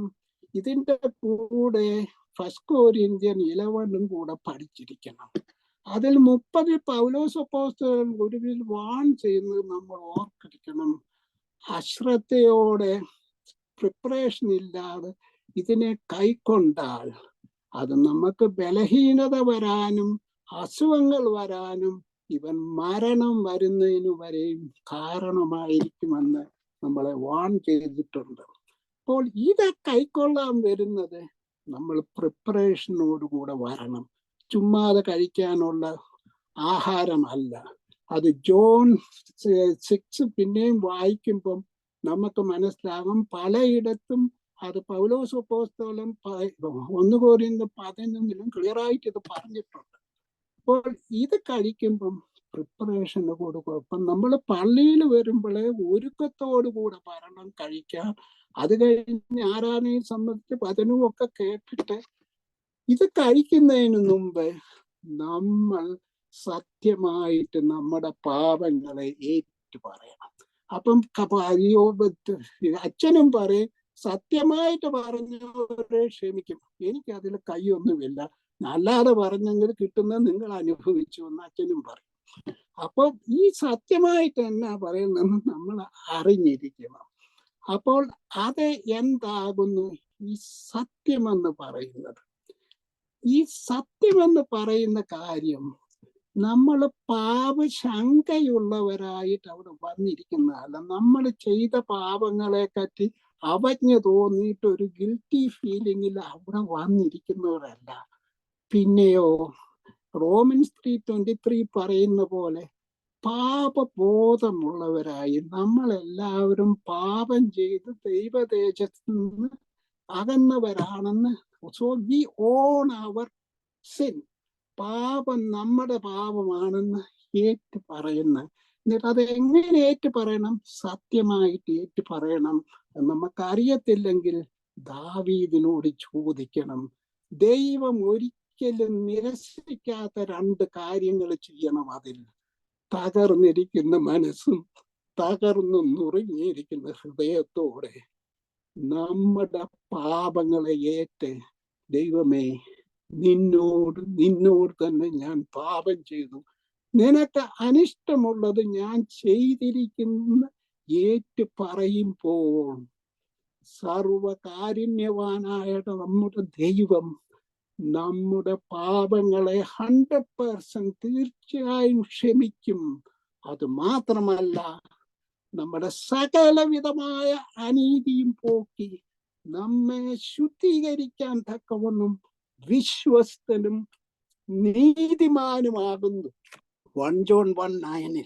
ഇതിൻ്റെ കൂടെ 1 Corinthians 11 കൂടെ പഠിച്ചിരിക്കണം. അതിൽ 30 പൗലോസ് അപ്പോസ്തലൻ ഗുരുവിൽ വാൺ ചെയ്യുന്നത് നമ്മൾ ഓർത്തിരിക്കണം. അശ്രദ്ധയോടെ, പ്രിപ്പറേഷൻ ഇല്ലാതെ ഇതിനെ കൈക്കൊണ്ടാൽ അത് നമുക്ക് ബലഹീനത വരാനും അസുഖങ്ങൾ വരാനും ഇവൻ മരണം വരുന്നതിനു വരെയും കാരണമായിരിക്കുമെന്ന് നമ്മളെ വാൺ ചെയ്തിട്ടുണ്ട്. അപ്പോൾ ഇത് കൈക്കൊള്ളാൻ വരുന്നത് നമ്മൾ പ്രിപ്പറേഷനോടുകൂടെ വരണം. ചുമ്മാതെ കഴിക്കാനുള്ള ആഹാരമല്ല. അത് ജോൺ 6 പിന്നെയും വായിക്കുമ്പം നമുക്ക് മനസ്സിലാകും. പലയിടത്തും അത് പൗലോസ് അപ്പോസ്തലൻ 1 Corinthians 11 ക്ലിയറായിട്ട് ഇത് പറഞ്ഞിട്ടുണ്ട്. അപ്പോൾ ഇത് കഴിക്കുമ്പം പ്രിപ്പറേഷന് കൊടുക്കും. അപ്പം നമ്മൾ പള്ളിയിൽ വരുമ്പോഴേ ഒരുക്കത്തോടു കൂടെ വരണം കഴിക്കാൻ. അത് കഴിഞ്ഞ് ആരാധനയെ സംബന്ധിച്ച് വചനവും ഒക്കെ കേട്ടിട്ട് ഇത് കഴിക്കുന്നതിന് മുമ്പ് നമ്മൾ സത്യമായിട്ട് നമ്മുടെ പാപങ്ങളെ ഏറ്റു പറയണം. അപ്പം അച്ഛനും പറയും, സത്യമായിട്ട് പറഞ്ഞവരെ ക്ഷമിക്കും, എനിക്ക് അതിൽ കൈയൊന്നുമില്ല, അല്ലാതെ പറഞ്ഞെങ്കിൽ കിട്ടുന്നത് നിങ്ങൾ അനുഭവിച്ചു എന്ന് അച്ഛനും പറയും. അപ്പൊ ഈ സത്യമായിട്ട് എന്നാ പറയുന്നത് നമ്മൾ അറിഞ്ഞിരിക്കണം. അപ്പോൾ അത് എന്താകുന്നു ഈ സത്യമെന്ന് പറയുന്നത്? ഈ സത്യമെന്ന് പറയുന്ന കാര്യം നമ്മൾ പാപശങ്കയുള്ളവരായിട്ട് അവിടെ വന്നിരിക്കുന്നതല്ല. നമ്മൾ ചെയ്ത പാപങ്ങളെ പറ്റി അവജ്ഞ തോന്നിയിട്ട് ഒരു ഗിൽറ്റി ഫീലിംഗിൽ അവിടെ വന്നിരിക്കുന്നവരല്ല. പിന്നെയോ റോമൻസ് 3:23 പറയുന്ന പോലെ പാപബോധമുള്ളവരായി നമ്മളെല്ലാവരും പാപം ചെയ്ത് ദൈവതേജസ്സിൽ നിന്ന് അകന്നവരാണെന്ന്. So we own our sin. പാപം നമ്മുടെ പാപമാണെന്ന് ഏറ്റു പറയുന്ന. എന്നിട്ട് അത് എങ്ങനെ ഏറ്റു പറയണം? സത്യമായിട്ട് ഏറ്റു പറയണം. നമുക്കറിയത്തില്ലെങ്കിൽ ദാവീദിനോട് ചോദിക്കണം. ദൈവം ഒരിക്കലും നിരസിക്കാത്ത 2 കാര്യങ്ങൾ ചെയ്യണം. അതിൽ തകർന്നിരിക്കുന്ന മനസ്സും തകർന്നു നുറുങ്ങിയിരിക്കുന്ന ഹൃദയത്തോടെ നമ്മുടെ പാപങ്ങളെ ഏറ്റ്, ദൈവമേ നിന്നോട് തന്നെ ഞാൻ പാപം ചെയ്തു, നിനക്ക് അനിഷ്ടമുള്ളത് ഞാൻ ചെയ്തിരിക്കുന്ന ഏറ്റു പറയുമ്പോൾ സർവകാരുണ്യവാനായ നമ്മുടെ ദൈവം നമ്മുടെ പാപങ്ങളെ 100% തീർച്ചയായും ക്ഷമിക്കും. അത് മാത്രമല്ല, നമ്മുടെ സകലവിധമായ അനീതിയും പോക്കി നമ്മെ ശുദ്ധീകരിക്കാൻ തക്കവണ്ണം വിശ്വസ്തനും നീതിമാനുമാകുന്നു. 1 John 1:9.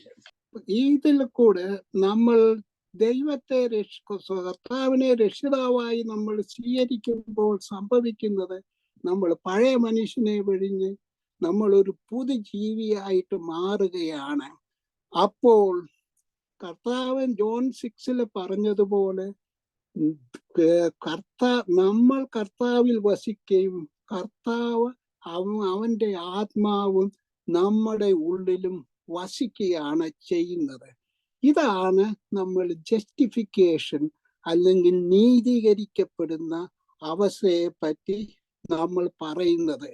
ഇതിൽ കൂടെ നമ്മൾ ദൈവത്തെ കർത്താവിനെ രക്ഷിതാവായി നമ്മൾ സ്വീകരിക്കുമ്പോൾ സംഭവിക്കുന്നത്, നമ്മൾ പഴയ മനുഷ്യനെ വെടിഞ്ഞ് നമ്മളൊരു പുതുജീവിയായിട്ട് മാറുകയാണ്. അപ്പോൾ കർത്താവൻ ജോൺ 6 പറഞ്ഞതുപോലെ നമ്മൾ കർത്താവിൽ വസിക്കുകയും കർത്താവ് അവന്റെ ആത്മാവും നമ്മുടെ ഉള്ളിലും വസിക്കുകയാണ് ചെയ്യുന്നത്. ഇതാണ് നമ്മൾ ജസ്റ്റിഫിക്കേഷൻ അല്ലെങ്കിൽ നീതീകരിക്കപ്പെടുന്ന അവസ്ഥയെ പറ്റി നമ്മൾ പറയുന്നത്.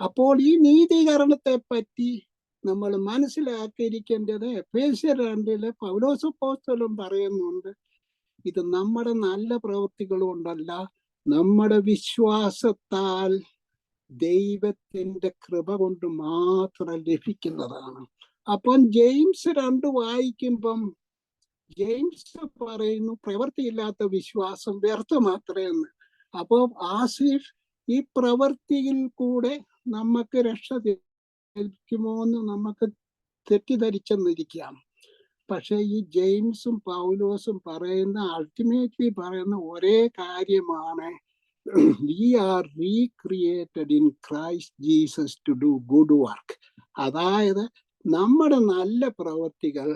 അപ്പോൾ ഈ നീതീകരണത്തെ പറ്റി നമ്മൾ മനസ്സിലാക്കിയിരിക്കേണ്ടത് എഫേസ്യർ 2 പൗലോസ് അപ്പോസ്തലൻ പറയുന്നുണ്ട്, ഇത് നമ്മുടെ നല്ല പ്രവൃത്തികൾ കൊണ്ടല്ല, നമ്മുടെ വിശ്വാസത്താൽ ദൈവത്തിന്റെ കൃപ കൊണ്ട് മാത്രം ലഭിക്കുന്നതാണ്. അപ്പം ജെയിംസ് 2 വായിക്കുമ്പം ജെയിംസ് പറയുന്നു, പ്രവൃത്തിയില്ലാത്ത വിശ്വാസം വ്യർത്ഥമാത്രേ എന്ന്. അപ്പോൾ ആസിഫ് ഈ പ്രവൃത്തിയിൽ കൂടെ നമുക്ക് രക്ഷ ലഭിക്കുമോ എന്ന് നമുക്ക് തെറ്റിദ്ധരിച്ചെന്നിരിക്കാം. പക്ഷെ ഈ ജെയിംസും പൗലോസും പറയുന്ന, അൾട്ടിമേറ്റ്ലി പറയുന്ന ഒരേ കാര്യമാണ്, we are recreated in Christ Jesus to do good work. അതായത് നമ്മുടെ നല്ല പ്രവൃത്തികൾ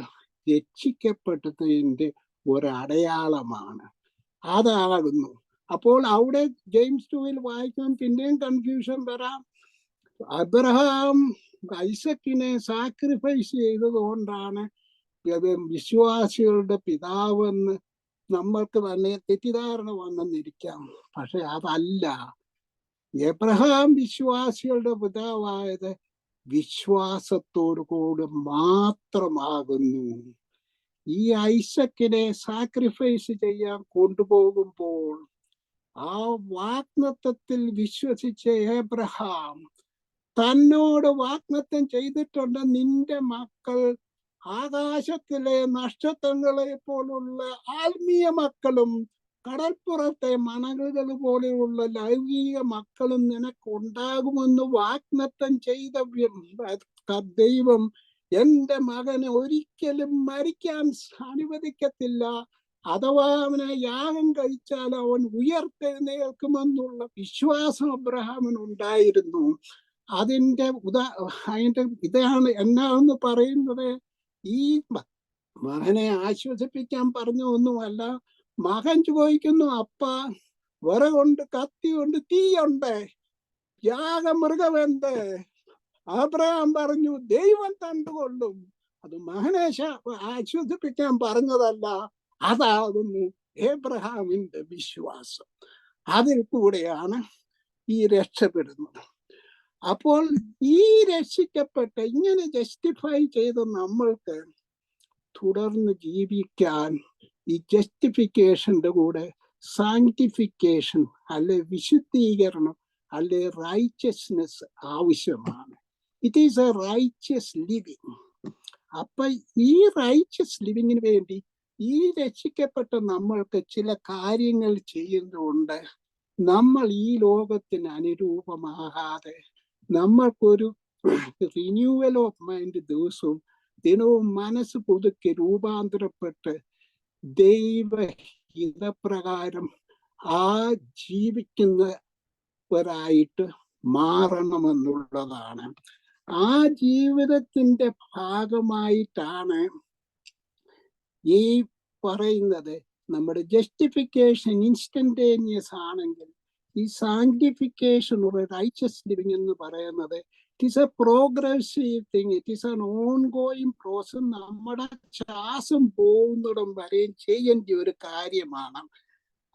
രക്ഷിക്കപ്പെട്ടതിൻ്റെ ഒരടയാളമാണ്, അതാകുന്നു. അപ്പോൾ അവിടെ ജെയിംസ് 2 വായിക്കാൻ പിന്നെയും കൺഫ്യൂഷൻ വരാം. അബ്രഹാം ഐസക്കിനെ സാക്രിഫൈസ് ചെയ്തതുകൊണ്ടാണ് വിശ്വാസികളുടെ പിതാവെന്ന് നമ്മൾക്ക് തന്നെ തെറ്റിദ്ധാരണ വന്നെന്നിരിക്കാം. പക്ഷെ അതല്ല. എബ്രഹാം വിശ്വാസികളുടെ പിതാവായത് വിശ്വാസത്തോടു കൂടി മാത്രമാകുന്നു. ഈ ഐസക്കിനെ സാക്രിഫൈസ് ചെയ്യാൻ കൊണ്ടുപോകുമ്പോൾ ആ വാഗ്ദത്തത്തിൽ വിശ്വസിച്ച എബ്രഹാം തന്നോട് വാഗ്ദത്തം ചെയ്തിട്ടുണ്ട്, നിന്റെ മക്കൾ ആകാശത്തിലെ നക്ഷത്രങ്ങളെ പോലുള്ള ആത്മീയ മക്കളും കടൽപ്പുറത്തെ മണലുകൾ പോലെയുള്ള ലൗകിക മക്കളും നിനക്കുണ്ടാകുമെന്ന് വാഗ്ദത്തം ചെയ്ത ദൈവം എൻ്റെ മകനെ ഒരിക്കലും മരിക്കാൻ അനുവദിക്കത്തില്ല, അഥവാ അവനെ യാഗം കഴിച്ചാൽ അവൻ ഉയർത്തെഴുന്നേൽക്കുമെന്നുള്ള വിശ്വാസം അബ്രഹാമിനുണ്ടായിരുന്നു. അതിൻ്റെ ഇതാണ് എന്നാണെന്ന് പറയുന്നത്. ഈ മകനെ ആശ്വസിപ്പിക്കാൻ പറഞ്ഞ ഒന്നുമല്ല. മകൻ ചോദിക്കുന്നു, അപ്പ വിറകുണ്ട്, കത്തിയുണ്ട്, തീയുണ്ട്, യാഗമൃഗമുണ്ട്. അബ്രഹാം പറഞ്ഞു, ദൈവം കണ്ടുകൊള്ളും. അത് മഹനേശ ആശ്വസിപ്പിക്കാൻ പറഞ്ഞതല്ല, അതാകുന്നു ഏബ്രഹാമിന്റെ വിശ്വാസം. അതിൽ കൂടെയാണ് ഈ രക്ഷപ്പെടുന്നത്. അപ്പോൾ ഈ രക്ഷിക്കപ്പെട്ട ഇങ്ങനെ ജസ്റ്റിഫൈ ചെയ്ത് നമ്മൾക്ക് തുടർന്ന് ജീവിക്കാൻ ഈ ജസ്റ്റിഫിക്കേഷന്റെ കൂടെ സാങ്ക്ടിഫിക്കേഷൻ അല്ലെ വിശുദ്ധീകരണം അല്ലെ റൈച്ചസ്നെസ് ആവശ്യമാണ്. It is A righteous living. അപ്പൊ ഈ റൈച്ചസ് ലിവിങ്ങിന് വേണ്ടി ഈ രക്ഷിക്കപ്പെട്ട നമ്മൾക്ക് ചില കാര്യങ്ങൾ ചെയ്യുന്നതുകൊണ്ട് നമ്മൾ ഈ ലോകത്തിന് അനുരൂപമാകാതെ നമ്മൾക്കൊരു റിന്യൂവൽ ഓഫ് മൈൻഡ് ദിനവും മനസ്സ് പുതുക്കി രൂപാന്തരപ്പെട്ട് ദൈവഹിതപ്രകാരം ആ ജീവിക്കുന്നവരായിട്ട് മാറണമെന്നുള്ളതാണ്. ആ ജീവിതത്തിന്റെ ഭാഗമായിട്ടാണ് ഈ പറയുന്നത്. നമ്മുടെ ജസ്റ്റിഫിക്കേഷൻ ഇൻസ്റ്റന്റേനിയസ് ആണെങ്കിൽ ഈ സാങ്ക്ടിഫിക്കേഷൻ ഒരു റൈച്ചസ് ലിവിങ് എന്ന് പറയുന്നത് it is A progressive thing, it is an on going process. നമ്മുടെ ശ്വാസം പോകുന്നിടം വരെയും ചെയ്യേണ്ട ഒരു കാര്യമാണ്.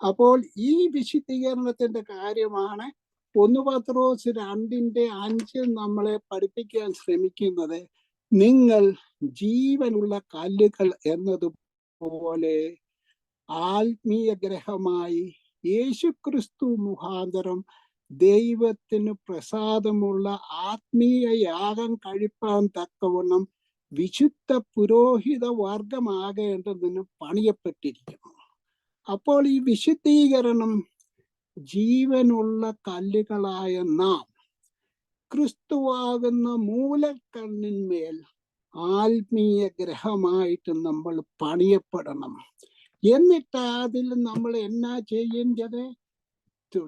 അപ്പോൾ ഈ വിശുദ്ധീകരണത്തിന്റെ കാര്യമാണ് 1 പത്രോസ് 2:5 നമ്മളെ പഠിപ്പിക്കാൻ ശ്രമിക്കുന്നത്. നിങ്ങൾ ജീവനുള്ള കല്ലുകൾ എന്നതുപോലെ ആത്മീയ ഗ്രഹമായി യേശുക്രിസ്തു മുഖാന്തരം ദൈവത്തിന് പ്രസാദമുള്ള ആത്മീയ യാഗം കഴിപ്പാൻ തക്കവണ്ണം വിശുദ്ധ പുരോഹിത വർഗമാകേണ്ടതിന് പണിയപ്പെട്ടിരിക്കുന്നു. അപ്പോൾ ഈ വിശുദ്ധീകരണം ജീവനുള്ള കല്ലുകളായ നാം ക്രിസ്തുവാകുന്ന മൂലക്കല്ലിന്മേൽ ആത്മീയ ഗ്രഹമായിട്ട് നമ്മൾ പണിയപ്പെടണം. എന്നിട്ട് അതിൽ നമ്മൾ എന്നാ ചെയ്യേണ്ടത്?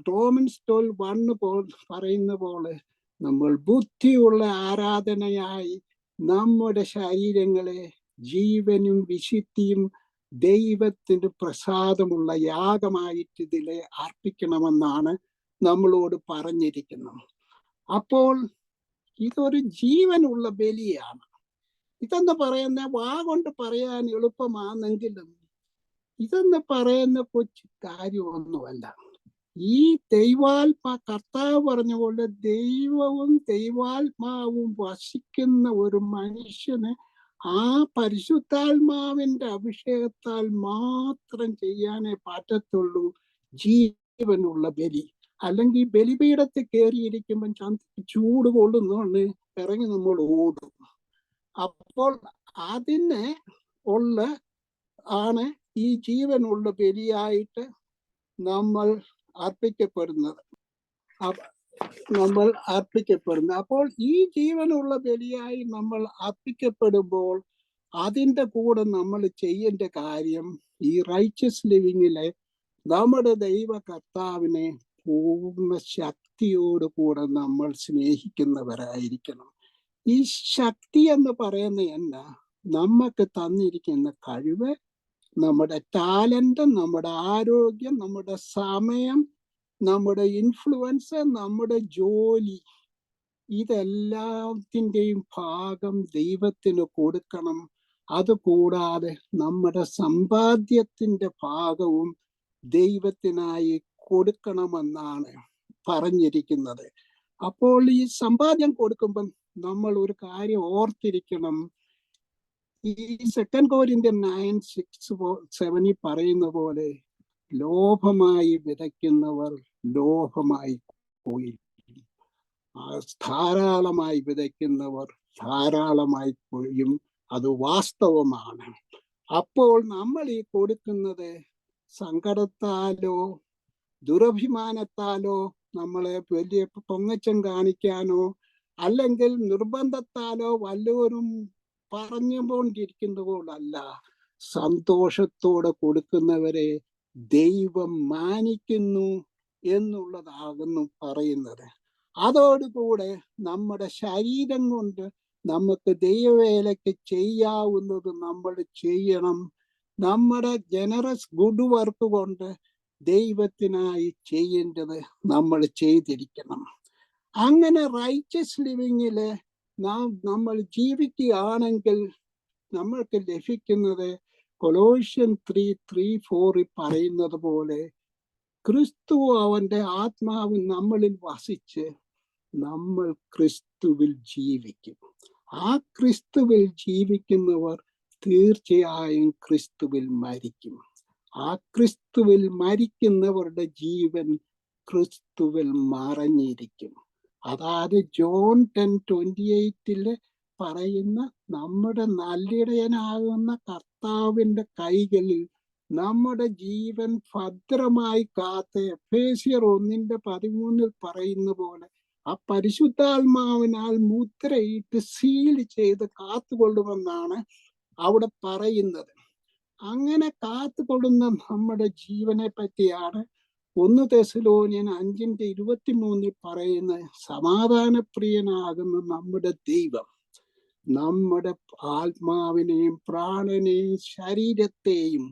റോമൻസ് 12:1 പറയുന്ന പോലെ നമ്മൾ ബുദ്ധിയുള്ള ആരാധനയായി നമ്മുടെ ശരീരങ്ങളെ ജീവനും വിശുദ്ധിയും ദൈവത്തിന് പ്രസാദമുള്ള യാഗമായിട്ട് ഇതിലെ അർപ്പിക്കണമെന്നാണ് നമ്മളോട് പറഞ്ഞിരിക്കുന്നത്. അപ്പോൾ ഇതൊരു ജീവനുള്ള ബലിയാണ്. ഇതെന്ന് പറയുന്ന വാ കൊണ്ട് പറയാൻ എളുപ്പമാണെങ്കിലും ഇതെന്ന് പറയുന്ന കൊച്ചു കാര്യമൊന്നുമല്ല. ഈ കർത്താവ് പറഞ്ഞ പോലെ ദൈവവും ദൈവാത്മാവും വസിക്കുന്ന ഒരു മനുഷ്യന് ആ പരിശുദ്ധാത്മാവിന്റെ അഭിഷേകത്താൽ മാത്രം ചെയ്യാനേ പറ്റത്തുള്ളൂ ജീവനുള്ള ബലി. അല്ലെങ്കിൽ ബലിപീഠത്തിൽ കയറിയിരിക്കുമ്പോൾ ചൂട് കൊള്ളുന്നോണ്ട് ഇറങ്ങി നമ്മൾ ഓടും. അപ്പോൾ അതിന് ഉള്ള ആണ് ഈ ജീവനുള്ള ബലിയായിട്ട് നമ്മൾ അർപ്പിക്കപ്പെടുന്നത്. അപ്പോൾ ഈ ജീവനുള്ള ബലിയായി നമ്മൾ അർപ്പിക്കപ്പെടുമ്പോൾ അതിൻ്റെ കൂടെ നമ്മൾ ചെയ്യേണ്ട കാര്യം ഈ റൈച്ചസ് ലിവിങ്ങിലെ നമ്മുടെ ദൈവ കർത്താവിനെ പൂർണ്ണ ശക്തിയോടുകൂടെ നമ്മൾ സ്നേഹിക്കുന്നവരായിരിക്കണം. ഈ ശക്തി എന്ന് പറയുന്ന എന്നാ? നമുക്ക് തന്നിരിക്കുന്ന കഴിവ്, നമ്മുടെ ടാലന്റ്, നമ്മുടെ ആരോഗ്യം, നമ്മുടെ സമയം, നമ്മുടെ ഇൻഫ്ലുവൻസ്, നമ്മുടെ ജോലി, ഇതെല്ലാത്തിൻ്റെയും ഭാഗം ദൈവത്തിന് കൊടുക്കണം. അതുകൂടാതെ നമ്മുടെ സമ്പാദ്യത്തിന്റെ ഭാഗവും ദൈവത്തിനായി കൊടുക്കണമെന്നാണ് പറഞ്ഞിരിക്കുന്നത്. അപ്പോൾ ഈ സമ്പാദ്യം കൊടുക്കുമ്പം നമ്മൾ ഒരു കാര്യം ഓർത്തിരിക്കണം. ഈ 2 Corinthians 9:6-7 പറയുന്ന പോലെ ലോഭമായി വിതയ്ക്കുന്നവർ ലോഭമായി പോയി, ധാരാളമായി വിതയ്ക്കുന്നവർ ധാരാളമായി പോയും. അത് വാസ്തവമാണ്. അപ്പോൾ നമ്മൾ ഈ കൊടുക്കുന്നത് സങ്കടത്താലോ ദുരഭിമാനത്താലോ നമ്മളെ വലിയ പൊങ്ങച്ചം കാണിക്കാനോ അല്ലെങ്കിൽ നിർബന്ധത്താലോ വല്ലവരും പറഞ്ഞുകൊണ്ടിരിക്കുന്നതോടല്ല. സന്തോഷത്തോടെ കൊടുക്കുന്നവരെ ദൈവം മാനിക്കുന്നു എന്നുള്ളതാകുന്നു പറയുന്നത്. അതോടുകൂടെ നമ്മുടെ ശരീരം കൊണ്ട് നമുക്ക് ദൈവവേലയ്ക്ക് ചെയ്യാവുന്നത് നമ്മൾ ചെയ്യണം. നമ്മുടെ ജനറസ് ഗുഡ് വർക്ക് കൊണ്ട് ദൈവത്തിനായി ചെയ്യേണ്ടത് നമ്മൾ ചെയ്തിരിക്കണം. അങ്ങനെ റൈച്ചസ് ലിവിങ്ങില് നമ്മൾ ജീവിക്കുകയാണെങ്കിൽ നമ്മൾക്ക് ലഭിക്കുന്നത് കൊലോഷ്യൻ 3:3-4 പറയുന്നത് പോലെ ക്രിസ്തു അവന്റെ ആത്മാവ് നമ്മളിൽ വസിച്ച് നമ്മൾ ക്രിസ്തുവിൽ ജീവിക്കും. ആ ക്രിസ്തുവിൽ ജീവിക്കുന്നവർ തീർച്ചയായും ക്രിസ്തുവിൽ മരിക്കും. ആ ക്രിസ്തുവിൽ മരിക്കുന്നവരുടെ ജീവൻ ക്രിസ്തുവിൽ മറഞ്ഞിരിക്കും. അതായത് ജോൺ 10:28 പറയുന്ന നമ്മുടെ നല്ലിടയനാകുന്ന കർത്താവിന്റെ കൈകളിൽ നമ്മുടെ ജീവൻ ഭദ്രമായി കാത്ത് എഫേസ്യർ 1:13 പറയുന്ന പോലെ ആ പരിശുദ്ധാത്മാവിനാൽ മുദ്രയിട്ട് സീൽ ചെയ്ത് കാത്തുകൊള്ളുമെന്നാണ് അവിടെ പറയുന്നത്. അങ്ങനെ കാത്തുകൊള്ളുന്ന നമ്മുടെ ജീവനെ പറ്റിയാണ് 1 തെസ്സലോനിയർ 5:23 പറയുന്ന സമാധാനപ്രിയനാകുന്ന നമ്മുടെ ദൈവം നമ്മുടെ ആത്മാവിനെയും പ്രാണനെയും ശരീരത്തെയും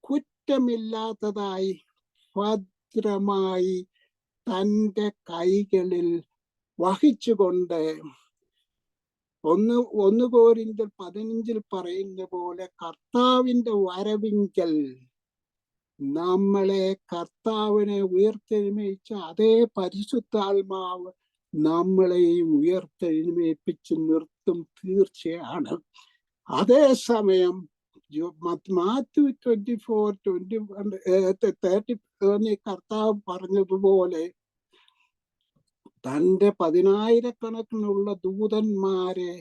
കുറ്റമില്ലാത്തതായി ഭദ്രമായി തൻ്റെ കൈകളിൽ വഹിച്ചുകൊണ്ട് 1 കൊരിന്ത്യർ 15 പറയുന്ന പോലെ കർത്താവിന്റെ വരവിങ്കൽ നമ്മളെ കർത്താവിനെ ഉയർത്തെഴുന്നേൽപ്പിച്ച അതേ പരിശുദ്ധാത്മാവ് നമ്മളെയും ഉയർത്തെഴുന്നേൽപ്പിച്ച് നിർത്തും തീർച്ചയാണ്. അതേസമയം മാത്യു 24:30 കർത്താവ് പറഞ്ഞതുപോലെ തൻ്റെ 10,000കണക്കിനുള്ള ദൂതന്മാരെ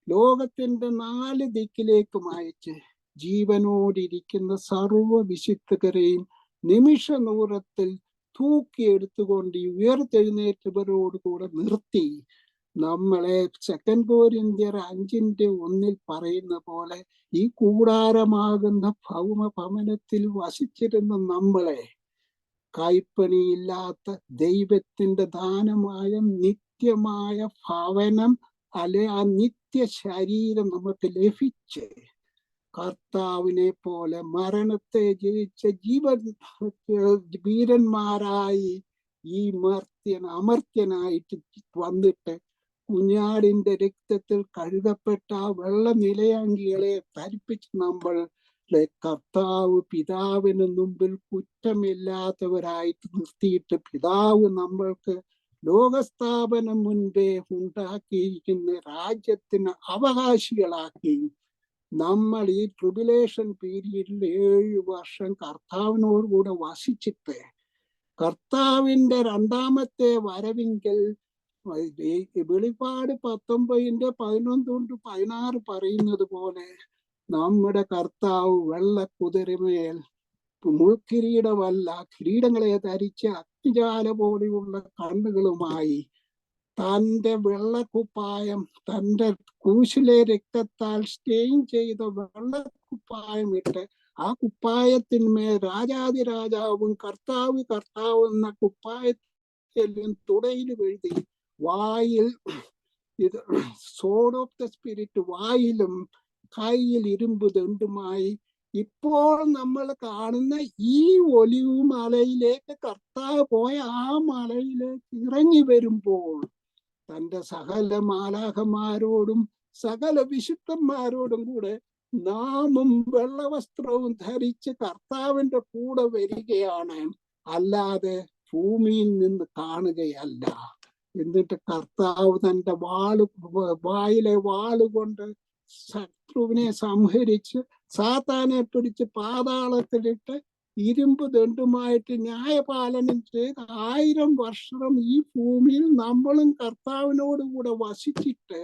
ലോകത്തിന്റെ 4 ദിക്കിലേക്കും അയച്ച് ജീവനോടിരിക്കുന്ന സർവ്വ വിശുദ്ധരെയും നിമിഷ ദൂരത്തിൽ തൂക്കിയെടുത്തുകൊണ്ട് ഉയർത്തെഴുന്നേറ്റവരോടുകൂടെ നിർത്തി നമ്മളെ 2 കൊരിന്ത്യർ 5:1 പറയുന്ന പോലെ ഈ കൂടാരമാകുന്ന ഭൗമ ഭവനത്തിൽ വസിച്ചിരുന്ന നമ്മളെ കൈപ്പണിയില്ലാത്ത ദൈവത്തിന്റെ ദാനമായ നിത്യമായ ഭവനം അല്ലെ ആ നിത്യ ശരീരം നമുക്ക് ലഭിച്ച് കർത്താവിനെ പോലെ മരണത്തെ ജയിച്ച വീരന്മാരായി ഈ അമർത്യനായിട്ട് വന്നിട്ട് കുഞ്ഞാടിന്റെ രക്തത്തിൽ കഴുകപ്പെട്ട വെള്ള നിലയങ്കികളെ ധരിപ്പിച്ച് നമ്മൾ കർത്താവ് പിതാവിന് മുമ്പിൽ കുറ്റമില്ലാത്തവരായിട്ട് നിർത്തിയിട്ട് പിതാവ് നമ്മൾക്ക് ലോകസ്ഥാപനം മുൻപേ ഉണ്ടാക്കിയിരിക്കുന്ന രാജ്യത്തിന് അവകാശികളാക്കി നമ്മൾ ഈ ട്രിബുലേഷൻ പീരീഡിൽ 7 വർഷം കർത്താവിനോടുകൂടെ വസിച്ചിട്ട് കർത്താവിന്റെ രണ്ടാമത്തെ വരവിങ്കൽ വെളിപ്പാട് 19:11-16 പറയുന്നത് പോലെ നമ്മുടെ കർത്താവ് വെള്ള കുതിരമേൽ മുൾക്കിരീടമല്ല കിരീടങ്ങളെ ധരിച്ച് അഗ്നിജാല പോലെയുള്ള കണ്ണുകളുമായി തൻ്റെ വെള്ളക്കുപ്പായം തൻ്റെ ക്രൂശിലെ രക്തത്താൽ സ്റ്റെയിൻ ചെയ്ത വെള്ളക്കുപ്പായം ഇട്ട് ആ കുപ്പായത്തിന്മേൽ രാജാതിരാജാവും കർത്താവ് എന്ന കുപ്പായത്തിലും തുടയിലും എഴുതി വായിൽ ഇത് സോഡ് ഓഫ് ദ സ്പിരിറ്റ് വായിലും കയ്യിൽ ഇരുമ്പ് ദണ്ടുമായി ഇപ്പോൾ നമ്മൾ കാണുന്ന ഈ ഒലിവ് മലയിലേക്ക് കർത്താവ് പോയ ആ മലയിലേക്ക് ഇറങ്ങി വരുമ്പോൾ തൻ്റെ സകല മാലാഖമാരോടും സകല വിശുദ്ധന്മാരോടും കൂടെ നാമും വെള്ളവസ്ത്രവും ധരിച്ച് കർത്താവിന്റെ കൂടെ വരികയാണ്, അല്ലാതെ ഭൂമിയിൽ നിന്ന് കാണുകയല്ല. എന്നിട്ട് കർത്താവ് തൻ്റെ വായിലെ വാളുകൊണ്ട് ശത്രുവിനെ സംഹരിച്ച് സാത്താനെ പിടിച്ച് പാതാളത്തിലിട്ട് ഇരുമ്പ് ദണ്ടുമായിട്ട് ന്യായപാലനം ചെയ്ത് 1000 വർഷം ഈ ഭൂമിയിൽ നമ്മളും കർത്താവിനോടുകൂടെ വസിച്ചിട്ട്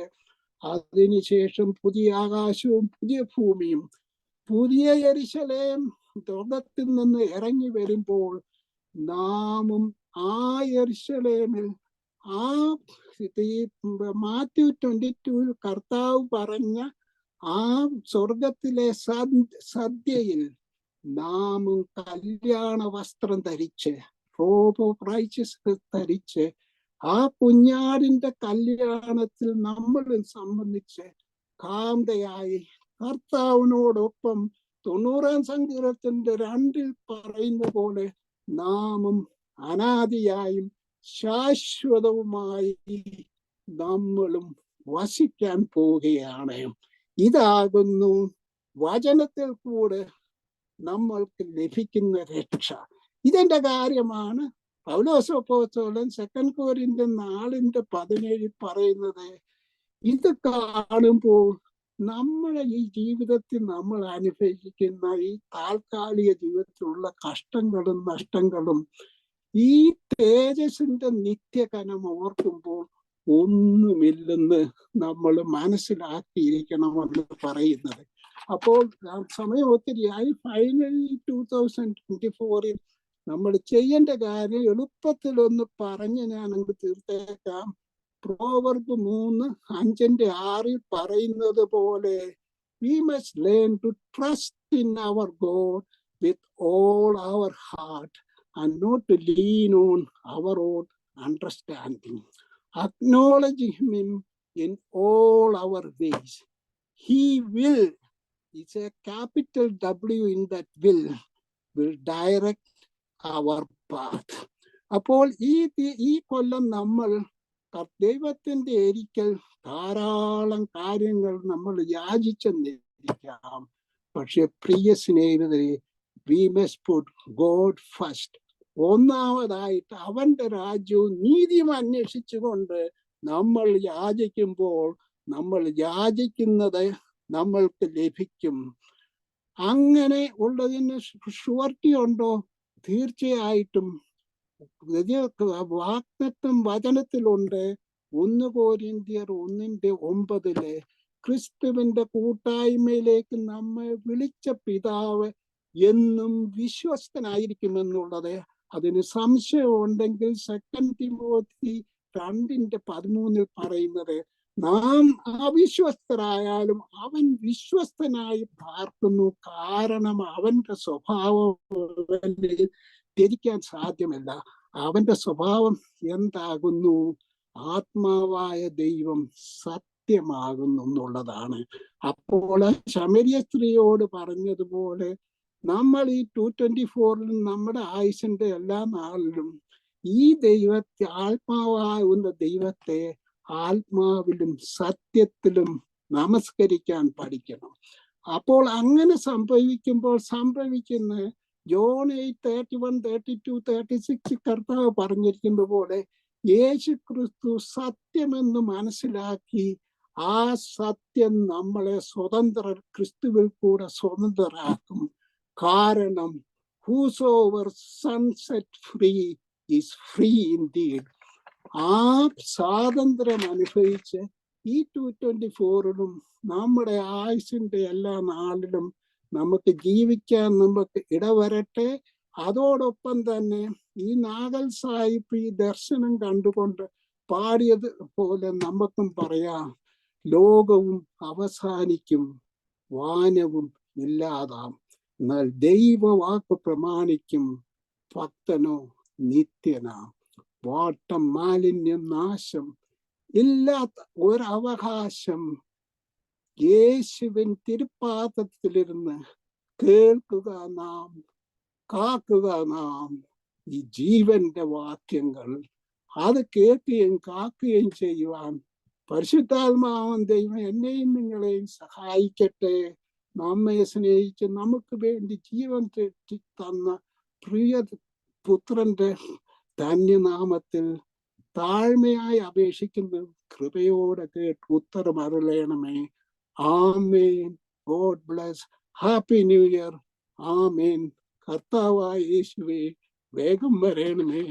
അതിനുശേഷം പുതിയ ആകാശവും പുതിയ ഭൂമിയും പുതിയ യെരൂശലേം സ്വർഗ്ഗത്തിൽ നിന്ന് ഇറങ്ങി വരുമ്പോൾ നാമും ആ യെരൂശലേമിൽ ആ മാത്യു 22 കർത്താവ് പറഞ്ഞ ആ സ്വർഗത്തിലെ സദ്യയിൽ നാമും കല്യാണ വസ്ത്രം ധരിച്ച് റോബ് ഓഫ് റൈച്ചസ്നെസ് ധരിച്ച് ആ കുഞ്ഞാടിന്റെ കല്യാണത്തിൽ നമ്മളും സംബന്ധിച്ച് കാന്തയായി കർത്താവിനോടൊപ്പം 90-ാം സങ്കീർത്തനത്തിന്റെ 2 പറയുന്ന പോലെ നാമും അനാദിയായും ശാശ്വതവുമായി നമ്മളും വസിക്കാൻ പോവുകയാണ്. ഇതാകുന്നു വചനത്തിൽ കൂടെ നമ്മൾക്ക് ലഭിക്കുന്ന രക്ഷ. ഇതിന്റെ കാര്യമാണ് പൗലോസ് അപ്പോസ്തലൻ 2 കൊരിന്ത്യർ 4:17 പറയുന്നത്. ഇത് കാണുമ്പോൾ നമ്മളെ ഈ ജീവിതത്തിൽ നമ്മൾ അനുഭവിക്കുന്ന ഈ താൽക്കാലിക ജീവിതത്തിലുള്ള കഷ്ടങ്ങളും നഷ്ടങ്ങളും ഈ തേജസ്സിന്റെ നിത്യകനം ഓർക്കുമ്പോൾ ഒന്നുമില്ലെന്ന് നമ്മൾ മനസ്സിലാക്കിയിരിക്കണമെന്ന് പറയുന്നത്. അപ്പോൾ സമയം ഒത്തിരിയായി. ഫൈനലി 2024 നമ്മൾ ചെയ്യേണ്ട കാര്യം എളുപ്പത്തിലൊന്ന് പറഞ്ഞ് ഞാനങ്ങ് തീർത്തേക്കാം. പ്രോവർബ് 3:5-6 പറയുന്നത് പോലെ we must learn to trust in our God with all our heart and not to lean on our own understanding. Acknowledging him in all our ways. He will, it's a capital W in that will direct our path. അപ്പോൾ ഈ കൊല്ലം നമ്മൾ ദൈവത്തിന്റെ ഒരിക്കൽ ധാരാളം കാര്യങ്ങൾ നമ്മൾ യാചിച്ചെന്നിരിക്കാം. പക്ഷെ പ്രിയ സ്നേഹിതരെ, we must put God first. ഒന്നാമതായിട്ട് അവന്റെ രാജ്യവും നീതിയും അന്വേഷിച്ചുകൊണ്ട് നമ്മൾ യാചിക്കുമ്പോൾ നമ്മൾ യാചിക്കുന്നത് നമ്മൾക്ക് ലഭിക്കും. അങ്ങനെ ഉള്ളതിന് ഷുവർട്ടി ഉണ്ടോ? തീർച്ചയായിട്ടും വാഗ്ദത്തം വചനത്തിലുണ്ട്. 1 കൊരിന്ത്യർ 1:9 ക്രിസ്തുവിന്റെ കൂട്ടായ്മയിലേക്ക് നമ്മെ വിളിച്ച പിതാവ് എന്നും വിശ്വസ്തനായിരിക്കുമെന്നുള്ളത്. അതിന് സംശയം ഉണ്ടെങ്കിൽ 2 തിമോത്തി 2:13 പറയുന്നത്, നാം അവിശ്വസ്തരായാലും അവൻ വിശ്വസ്തനായി പാർക്കുന്നു, കാരണം അവന്റെ സ്വഭാവം ത്യജിക്കാൻ സാധ്യമല്ല. അവന്റെ സ്വഭാവം എന്താകുന്നു? ആത്മാവായ ദൈവം സത്യമാകുന്നു എന്നുള്ളതാണ്. അപ്പോൾ ശമരിയ സ്ത്രീയോട് പറഞ്ഞതുപോലെ നമ്മൾ ഈ 224 നമ്മുടെ ആയുസിന്റെ എല്ലാ നാളിലും ഈ ദൈവത്തെ, ആത്മാവാകുന്ന ദൈവത്തെ ആത്മാവിലും സത്യത്തിലും നമസ്കരിക്കാൻ പഠിക്കണം. അപ്പോൾ അങ്ങനെ സംഭവിക്കുമ്പോൾ സംഭവിക്കുന്ന ജോൺ 8:31-32-36 കർത്താവ് പറഞ്ഞിരിക്കുന്ന പോലെ യേശു ക്രിസ്തു സത്യമെന്ന് മനസ്സിലാക്കി ആ സത്യം നമ്മളെ ക്രിസ്തുവിൽ കൂടെ സ്വതന്ത്രരാക്കും. കാരണം whosoever son set free is free indeed. ആ സ്വാതന്ത്ര്യം അനുഭവിച്ച് ഈ 224ലും നമ്മുടെ ആയുസിന്റെ എല്ലാ നാളിലും നമുക്ക് ജീവിക്കാൻ നമുക്ക് ഇടവരട്ടെ. അതോടൊപ്പം തന്നെ ഈ നാഗൽ സാഹിബ് ഈ ദർശനം കണ്ടുകൊണ്ട് പാടിയത് പോലെ നമുക്കും പറയാം, ലോകവും അവസാനിക്കും, വാനവും ഇല്ലാതാം, എന്നാൽ ദൈവവാക്ക് പ്രമാണിക്കും, ഭക്തനോ നിത്യനാം. വാട്ടം, മാലിന്യം, നാശം ഇല്ലാത്ത ഒരവകാശം യേശുവിൻ തിരുപ്പാദത്തിലിരുന്ന് കേൾക്കുക നാം, കാക്കുക നാം ഈ ജീവന്റെ വാക്യങ്ങൾ. അത് കേൾക്കുകയും കാക്കുകയും ചെയ്യുവാൻ പരിശുദ്ധാത്മാവൻ ദൈവം എന്നെയും നിങ്ങളെയും സഹായിക്കട്ടെ. നമ്മെ സ്നേഹിച്ച് നമുക്ക് വേണ്ടി ജീവൻ തന്ന പ്രിയ പുത്രന്റെ ധന്യനാമത്തിൽ താഴ്മയായി അപേക്ഷിക്കുന്നു, കൃപയോടെ കേട്ട് ഉത്തരം അരുളേണമേ. Amen. God bless. Happy new year. Amen. കർത്താവായ യേശുവേ, വേഗം വരണമേ.